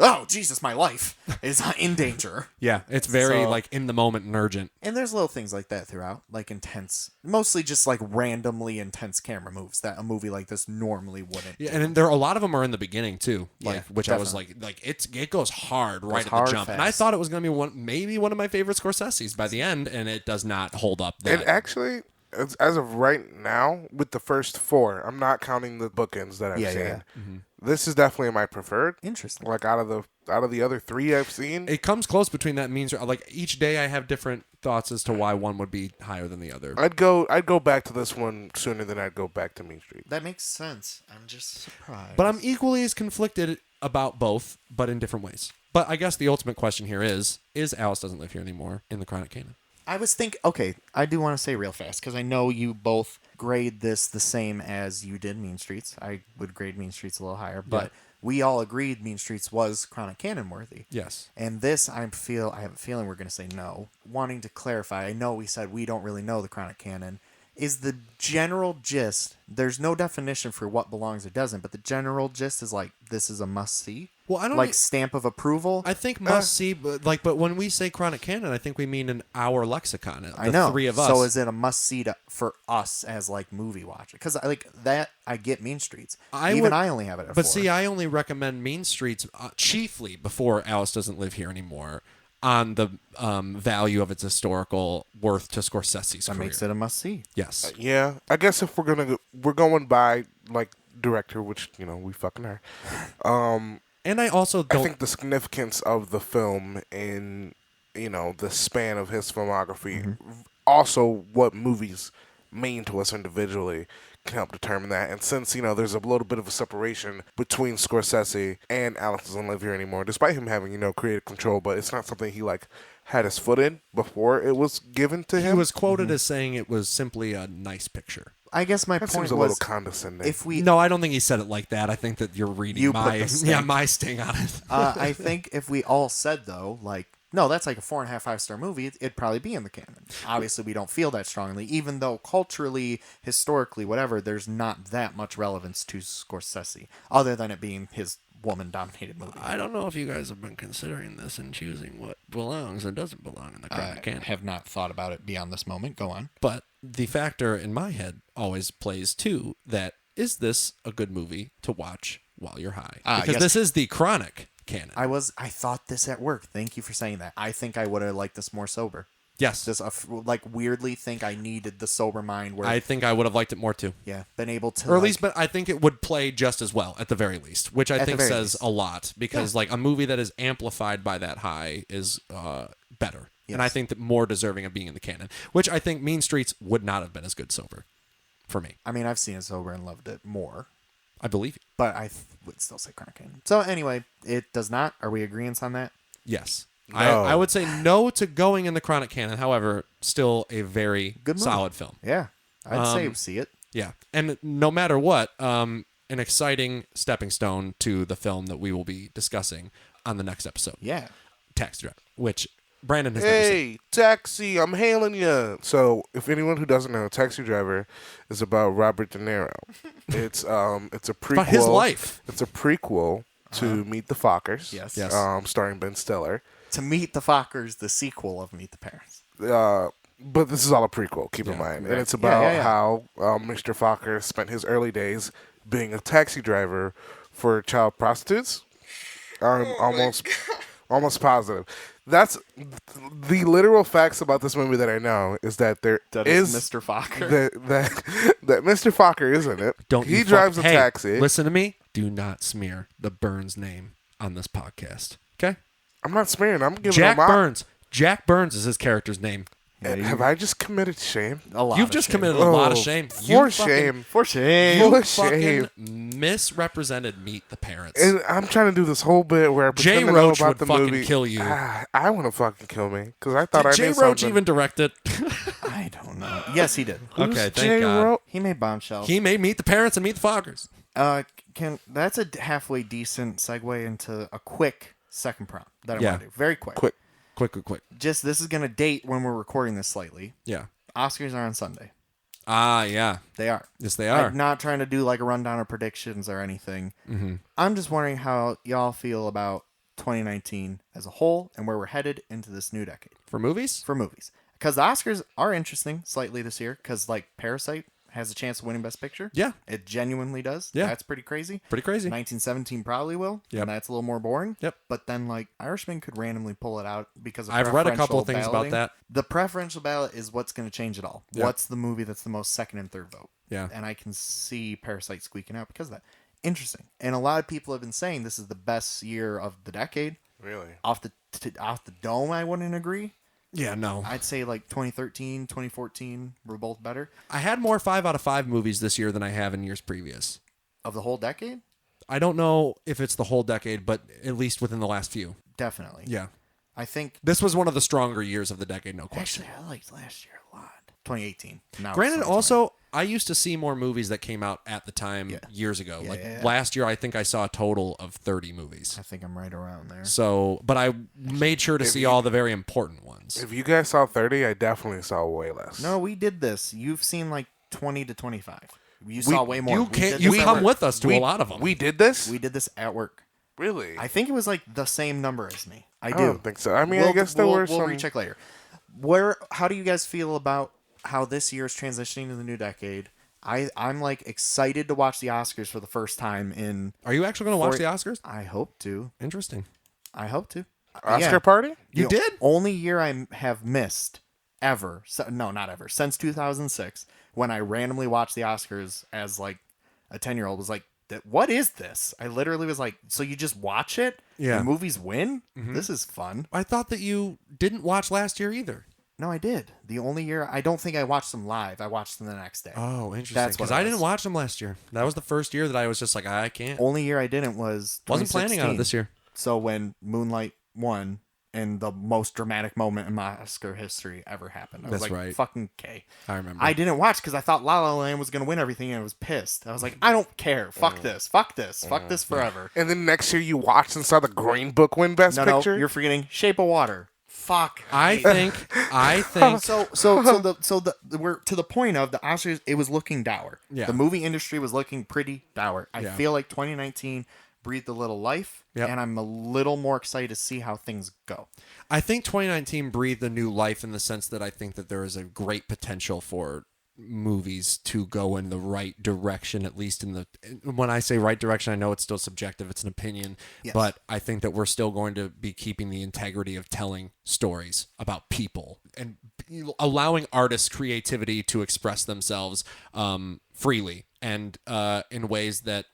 Oh Jesus! My life is in danger. yeah. It's very So- like in the moment and urgent. And there's little things like that throughout, like intense, mostly just like randomly intense camera moves that a movie like this normally wouldn't. Yeah, and then there a lot of them are in the beginning too, like Yeah, which I was like it goes hard right at hard, the jump, and I fast. thought it was gonna be maybe one of my favorite Scorsese's by the end, and it does not hold up. That And actually, as of right now, with the first 4, I'm not counting the bookends that I've Yeah, seen. yeah. This is definitely my preferred. Interesting. Like out of the other 3 I've seen, it comes close between that and Mean Streets. Like each day, I have different thoughts as to why one would be higher than the other. I'd go back to this one sooner than I'd go back to Mean Street. That makes sense. I'm just surprised. But I'm equally as conflicted about both, but in different ways. But I guess the ultimate question here is Alice Doesn't Live Here Anymore in the Chronic Canon? I was thinking, okay, I do want to say real fast, because I know you both grade this the same as you did Mean Streets. I would grade Mean Streets a little higher, but we all agreed Mean Streets was Chronic Canon worthy. Yes. And this, I have a feeling we're going to say no. Wanting to clarify, I know we said we don't really know the Chronic Canon. Is the general gist, there's no definition for what belongs or doesn't, but the general gist is like, this is a must-see? Well, I don't like stamp of approval? I think must see, but when we say Chronic Canon, I think we mean in our lexicon. The I know. 3 of us. So is it a must-see for us as like movie watcher? Because like that, I get Mean Streets. I only have it at 4. But see, I only recommend Mean Streets chiefly before Alice Doesn't Live Here Anymore on the value of its historical worth to Scorsese's that career. makes it a must-see. Yes. Yeah, I guess if we're going by like director, which we fucking are. And I also I don't think the significance of the film in the span of his filmography, also what movies mean to us individually, can help determine that. And since there's a little bit of a separation between Scorsese and Alice Doesn't Live Here Anymore, despite him having creative control, but it's not something he had his foot in before it was given to him. he was quoted as saying it was simply a nice picture. I guess my That point seems a little was, condescending. if we, No, I don't think he said it like that. I think that you're reading You put my the sting. my sting on it. I think if we all said though, like, no, that's like a 4.5 5-star movie, it'd probably be in the canon. Obviously, we don't feel that strongly, even though culturally, historically, whatever, there's not that much relevance to Scorsese, other than it being his woman-dominated movie. I don't know if you guys have been considering this and choosing what belongs and doesn't belong in the chronic canon. I have not thought about it beyond this moment. Go on. But the factor in my head always plays too that is this a good movie to watch while you're high? Because this is the chronic canon. I thought this at work. Thank you for saying that. I think I would have liked this more sober. Yes. Just weirdly think I needed the sober mind. Where I think I would have liked it more too. Yeah, been able to. Or at least, but I think it would play just as well at the very least, which I think says a lot because like a movie that is amplified by that high is better. Yes. And I think that more deserving of being in the canon, which I think Mean Streets would not have been as good sober for me. I mean, I've seen it sober and loved it more. I believe you. But I would still say chronic canon. So anyway, it does not. Are we agreeing on that? Yes. No. I would say no to going in the chronic canon. However, still a very good movie. Solid film. Yeah. I'd say see it. Yeah. And no matter what, an exciting stepping stone to the film that we will be discussing on the next episode. Yeah. Taxi Driver, which Brandon has never seen. Hey, Taxi, I'm hailing you. So, if anyone who doesn't know, Taxi Driver is about Robert De Niro. It's a prequel. About his life. It's a prequel to Meet the Fockers. Yes. Starring Ben Stiller. To Meet the Fockers, the sequel of Meet the Parents. But this is all a prequel, keep in mind. Right. And it's about how Mr. Fokker spent his early days being a taxi driver for child prostitutes. I'm almost positive. That's the literal facts about this movie that I know is that there is Mr. Fokker. That Mr. Fokker is in it. He drives a taxi. Listen to me. Do not smear the Burns name on this podcast. Okay? I'm not smearing. I'm giving Jack him Burns. Jack Burns is his character's name. Have I just committed shame? A lot. You've just committed a lot of shame. For shame. For shame. For fucking shame. misrepresented Meet the Parents. And I'm trying to do this whole bit where I Jay pretend to know Roach about would the fucking movie. kill you. I want to fucking kill me because I thought Did I Jay knew Roach something. even direct it? I don't know. Yes, he did. Okay, thank Jay God. He made Bombshell. He made Meet the Parents and Meet the Fockers. That's a halfway decent segue into a quick second prompt that I want to do. Very quick. Quick. Just this is going to date when we're recording this slightly. Yeah. Oscars are on Sunday. Ah, yeah. They are. Yes, they are. I'm not trying to do like a rundown of predictions or anything. Mm-hmm. I'm just wondering how y'all feel about 2019 as a whole and where we're headed into this new decade. For movies? For movies. Because the Oscars are interesting slightly this year because like Parasite has a chance of winning Best Picture. Yeah. It genuinely does. Yeah. That's pretty crazy. Pretty crazy. 1917 probably will. Yep. And that's a little more boring. Yep. But then like Irishman could randomly pull it out because of I've read a couple of things balloting. about that. The preferential ballot is what's going to change it all. Yeah. What's the movie that's the most second and third vote? Yeah. And I can see Parasite squeaking out because of that. Interesting. And a lot of people have been saying this is the best year of the decade. Really? Off the dome, I wouldn't agree. Yeah, no. I'd say like 2013, 2014 were both better. I had more 5 out of 5 movies this year than I have in years previous. Of the whole decade? I don't know if it's the whole decade, but at least within the last few. Definitely. Yeah. I think... This was one of the stronger years of the decade, no question. Actually, I liked last year a lot. 2018. Now Granted, also, I used to see more movies that came out at the time years ago. Last year, I think I saw a total of 30 movies. I think I'm right around there. So, but I made sure to see all the very important ones. If you guys saw 30, I definitely saw way less. No, we did this. You've seen like 20 to 25. You saw way more. You come with us to a lot of them. We did this? We did this at work. Really? I think it was like the same number as me. I do. don't think so. I mean, I guess there were some... We'll recheck later. How do you guys feel about how this year is transitioning to the new decade? I'm like excited to watch the Oscars for the first time in... Are you actually going to watch the Oscars? I hope to. Interesting. I hope to. Oscar party? You did? Only year I have missed ever. No, not ever. Since 2006, when I randomly watched the Oscars as like a 10-year-old, was like, what is this? I literally was like, so you just watch it? Yeah. And movies win? Mm-hmm. This is fun. I thought that you didn't watch last year either. No, I did. The only year, I don't think I watched them live. I watched them the next day. Oh, interesting. That's what because it I was. didn't watch them last year. That was the first year that I was just like, I can't. Only year I didn't was 2016. Wasn't planning on it this year. So when Moonlight won and the most dramatic moment in my Oscar history ever happened. I was That's like, right. fucking K. I remember. I didn't watch because I thought La La Land was going to win everything and I was pissed. I was like, I don't care. Fuck this. Fuck this. Fuck this forever. And then next year you watched and saw the Green Book win Best Picture? No, you're forgetting Shape of Water. Fuck. I think. We're to the point of the Oscars. It was looking dour. Yeah. The movie industry was looking pretty dour. I Yeah. feel like 2019 breathed a little life, Yep. and I'm a little more excited to see how things go. I think 2019 breathed a new life in the sense that I think that there is a great potential for movies to go in the right direction, at least when I say right direction, I know it's still subjective, it's an opinion, Yes. but I think that we're still going to be keeping the integrity of telling stories about people and allowing artists' creativity to express themselves freely and in ways that,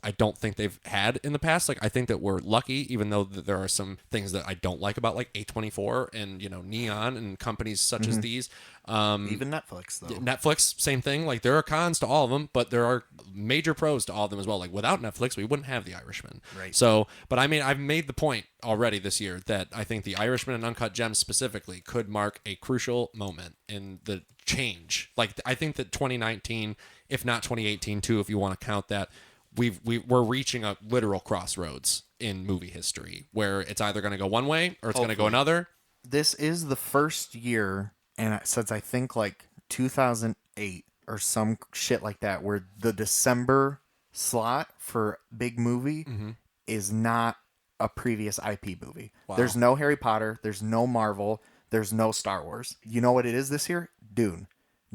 I don't think they've had in the past. Like, I think that we're lucky, even though there are some things that I don't like about, like A24 and, Neon and companies such as these. Even Netflix, though. Netflix, same thing. Like, there are cons to all of them, but there are major pros to all of them as well. Like, without Netflix, we wouldn't have The Irishman. Right. So, but I mean, I've made the point already this year that I think The Irishman and Uncut Gems specifically could mark a crucial moment in the change. Like, I think that 2019, if not 2018 too, if you want to count that, we're reaching a literal crossroads in movie history where it's either going to go one way or it's going to go another. This is the first year, and since I think like 2008 or some shit like that, where the December slot for big movie is not a previous IP movie. Wow. There's no Harry Potter, there's no Marvel, there's no Star Wars. You know what it is this year? Dune.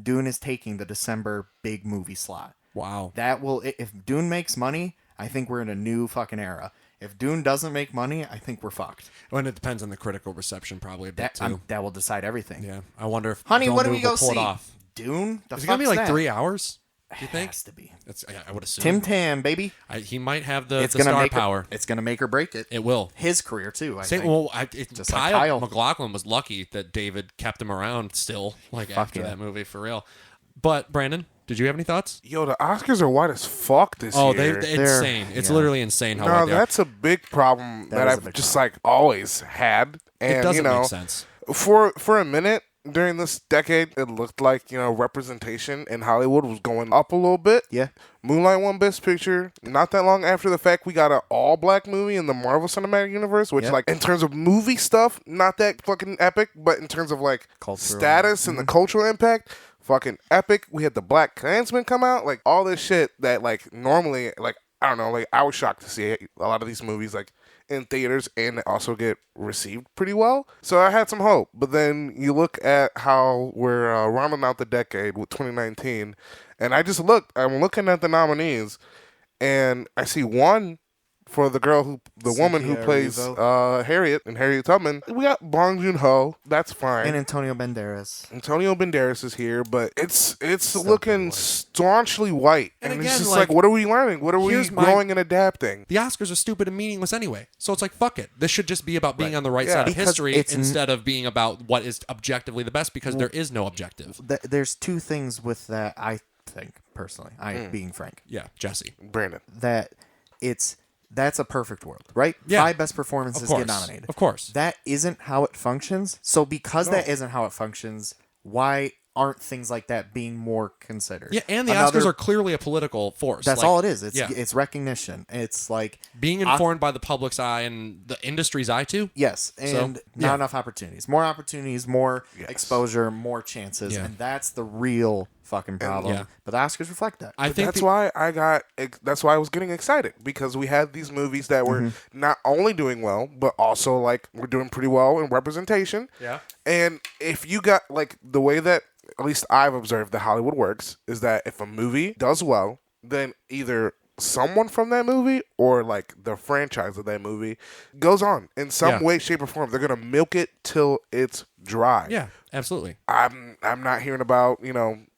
Dune is taking the December big movie slot. Wow. That will, if Dune makes money, I think we're in a new fucking era. If Dune doesn't make money, I think we're fucked. Well, and it depends on the critical reception probably a bit too. That will decide everything. Yeah. I wonder if Honey, what do we Villeneuve go will pull see? it off. Dune? The Is it going to be fuck's like that? 3 hours? Do you think? Has to be. I would assume. Tim Tam, baby. He might have the It's gonna star make power. It's gonna make or break it. It will. His career too. I Same, think. well, Just like Kyle Kyle. MacLachlan was lucky that David kept him around still, like after yeah. that movie, for real. But Brandon, did you have any thoughts? Yo, the Oscars are white as fuck this Oh, year. it's insane. It's literally insane how No, white they are. that's a big problem that is a I've big just problem. like always had. And It doesn't you know, make sense. For a minute during this decade, it looked like, representation in Hollywood was going up a little bit. Yeah. Moonlight won Best Picture. Not that long after the fact, we got an all-black movie in the Marvel Cinematic Universe, which, Yeah. like, in terms of movie stuff, not that fucking epic, but in terms of, like, Cultural. status and the cultural impact, fucking epic. We had the Black Klansman come out, like, all this shit that, like, normally, like, I don't know, like, I was shocked to see a lot of these movies, like, in theaters and also get received pretty well. So I had some hope. But then you look at how we're rounding out the decade with 2019, and I'm looking at the nominees, and I see one for the woman who Cynthia plays Erivo. Harriet and Harriet Tubman. We got Bong Joon-ho. That's fine. And Antonio Banderas. Antonio Banderas is here, but it's Still looking white. staunchly white. And And, again, it's just like, like, what are we learning? What are we here's my- growing and adapting? The Oscars are stupid and meaningless anyway. So it's like, fuck it. This should just be about being on the right Yeah. side of Because history it's instead of being about what is objectively the best, because there is no objective. There's two things with that, I think, personally. Being frank. Yeah, Jesse. Brandon. That that's a perfect world, right? Yeah. 5 best performances Of course. get nominated. Of course. That isn't how it functions. So because that isn't how it functions, why aren't things like that being more considered? Yeah, and the Another- Oscars are clearly a political force. That's Like, all it is. It's yeah. it's recognition. It's like Being informed by the public's eye and the industry's eye too. yes, and So, not yeah. enough opportunities. More opportunities, more exposure, more chances, Yeah. and that's the real fucking problem. yeah. But the Oscars reflect that. I think That's why I was getting excited, because we had these movies that were not only doing well, but also like we're doing pretty well in representation. Yeah. And if you got like the way that at least I've observed that Hollywood works is that if a movie does well, then either someone from that movie or like the franchise of that movie goes on in some Yeah. way, shape, or form. They're gonna milk it till it's dry. Yeah, absolutely. I'm not hearing about,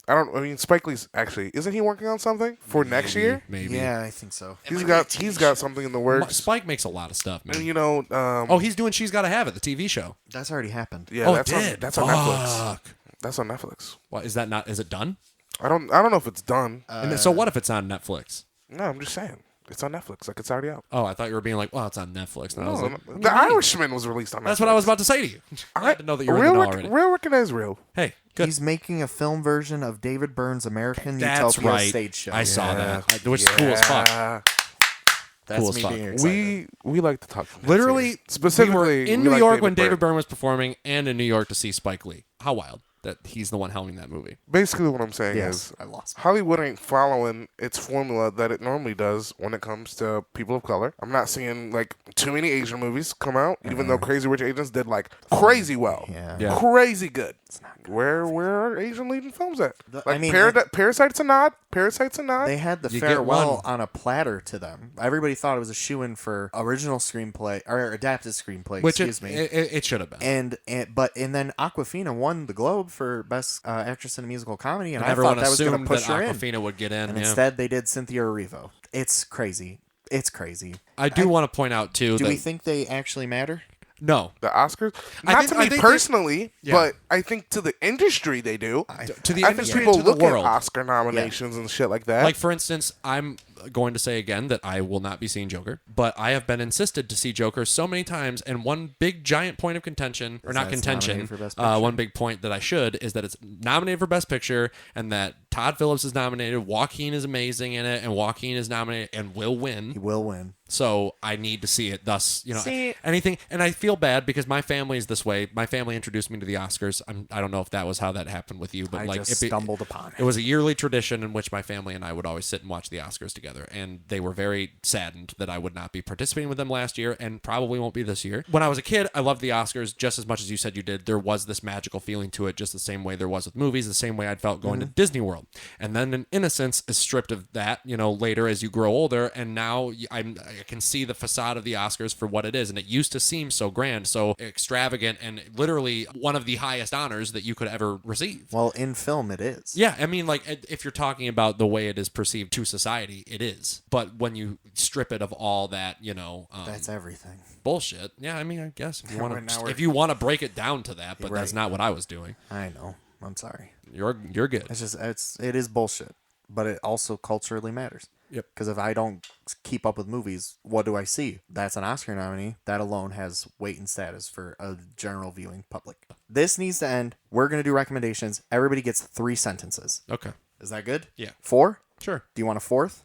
I mean, Spike Lee's actually, isn't he working on something for next year? Maybe. Yeah, I think so. He's got something in the works. Spike makes a lot of stuff, man. And He's doing She's Gotta Have It, the TV show. That's already happened. yeah, Oh, that's it did. on Netflix. Fuck. That's on Netflix. What is that? Not? Is it done? I don't know if it's done. And then, so what if it's on Netflix? No, I'm just saying. It's on Netflix. Like, it's already out. Oh, I thought you were being like, well, it's on Netflix. And I was No, like, what do The you mean? Irishman was released on Netflix. That's what I was about to say to you. I had to know that you were in real the know already. Real recognize real. Hey, good. He's making a film version of David Byrne's American That's Utopia right. stage show. I saw that, which is cool as fuck. That's cool as me fuck. being excited. We like to talk. Literally, specifically we were in we New like York when David Byrne. Byrne was performing, and in New York to see Spike Lee. How wild! that he's the one helming that movie. Basically, what I'm saying Yes, is I lost. Hollywood ain't following its formula that it normally does when it comes to people of color. I'm not seeing like too many Asian movies come out, even though Crazy Rich Asians did like crazy well, Yeah. crazy good. It's not good. Where are Asian leading films at? I mean, Parasite's a nod. Parasite's a nod. They had the You get farewell one. on a platter to them. Everybody thought it was a shoo-in for original screenplay or adapted screenplay. Which excuse me. it should have been. And then Awkwafina won the Globe for best actress in a musical comedy, and I everyone thought that was going to assumed push that her in. Awkwafina would get in. And yeah. instead, they did Cynthia Erivo. It's crazy. It's crazy. I do want to point out too Do that we think they actually matter? no, The Oscars? I Not think- to I me think they- personally, Yeah. but I think to the industry they do. to the I think industry, people to the look world. at Oscar nominations and shit like that. Like, for instance, I'm going to say again that I will not be seeing Joker, but I have been insisted to see Joker so many times, and one big giant point of contention, or Is not that it's contention, nominated for Best Picture? one big point that I should, is that it's nominated for Best Picture, and that Todd Phillips is nominated, Joaquin is amazing in it, and Joaquin is nominated and will win. He will win. So I need to see it. Thus, See- anything. And I feel bad because my family is this way. My family introduced me to the Oscars. I don't know if that was how that happened with you, but I like just stumbled upon it was a yearly tradition in which my family and I would always sit and watch the Oscars together. And they were very saddened that I would not be participating with them last year and probably won't be this year. When I was a kid, I loved the Oscars just as much as you said you did. There was this magical feeling to it, just the same way there was with movies, the same way I'd felt going to Disney World. And then an innocence is stripped of that, later as you grow older. And now I can see the facade of the Oscars for what it is. And it used to seem so grand, so extravagant, and literally one of the highest honors that you could ever receive. Well, in film, it is. Yeah, I mean, like, if you're talking about the way it is perceived to society, it is. But when you strip it of all that, That's everything. bullshit. Yeah, I mean, I guess if you Now want we're- to, if you want to break it down to that, but that's Right. not what I was doing. I know. I'm sorry. You're good. It is bullshit, but it also culturally matters. Yep. Because if I don't keep up with movies, what do I see? That's an Oscar nominee. That alone has weight and status for a general viewing public. This needs to end. We're going to do recommendations. Everybody gets 3 sentences. Okay. Is that good? Yeah. 4? Sure. Do you want a 4th?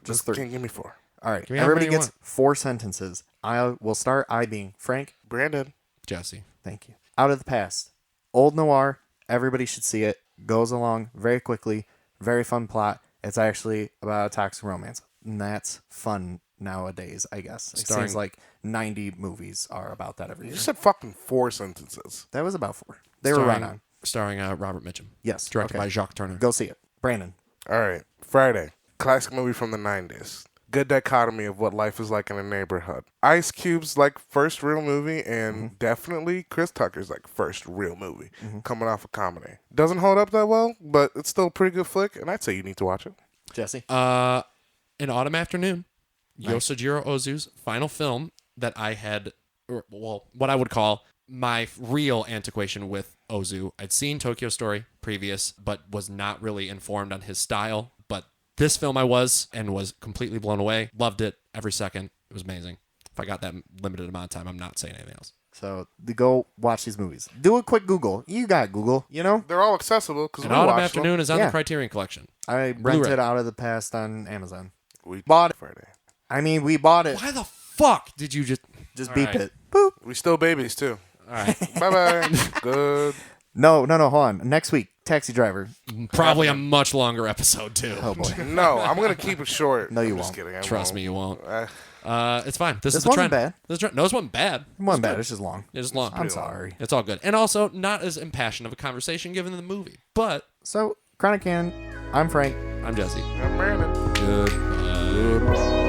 Just 3. give me 4. All right. Give me how Everybody many you gets want. 4 sentences. I will start. I being Frank. Brandon. Jesse. Thank you. Out of the Past. Old noir. Everybody should see it. Goes along very quickly. Very fun plot. It's actually about a toxic romance. And that's fun nowadays, I guess. It Starring- seems like 90 movies are about that every You year. said fucking 4 sentences. That was about 4. They were right on. Starring Robert Mitchum. Yes. Directed okay. by Jacques Turner. Go see it. Brandon. All right. Friday. Classic movie from the 90s. Good dichotomy of what life is like in a neighborhood. Ice Cube's like first real movie, and definitely Chris Tucker's like first real movie coming off a comedy. Doesn't hold up that well, but it's still a pretty good flick, and I'd say you need to watch it. Jesse. An Autumn Afternoon. Nice. Yosujiro Ozu's final film that I had, what I would call my real antiquation with Ozu. I'd seen Tokyo Story previous, but was not really informed on his style. But this film I was, and was completely blown away. Loved it every second. It was amazing. If I got that limited amount of time, I'm not saying anything else. So go watch these movies. Do a quick Google. You got Google, They're all accessible because An we Autumn watched Afternoon is on Yeah. the Criterion Collection. I Blu-ray. rented Out of the Past on Amazon. them. We Bought it. Friday. I mean, we bought it. Why the fuck did you just... Just All beep right. it. Boop. We still babies too. All right. Bye-bye. Good. No, hold on. Next week, Taxi Driver. Probably a much longer episode, too. Oh, boy. No, I'm going to keep it short. No, you I'm just won't. kidding. I Trust won't. me, you won't. Uh, It's fine. This is This the wasn't trend. bad. This is no, this wasn't bad. It wasn't bad. It's just long. It's long. I'm sorry. It's all good. And also, not as impassioned of a conversation given the movie. But So, Chronic Canon. I'm Frank. I'm Jesse. I'm Brandon. Goodbye. Goodbye.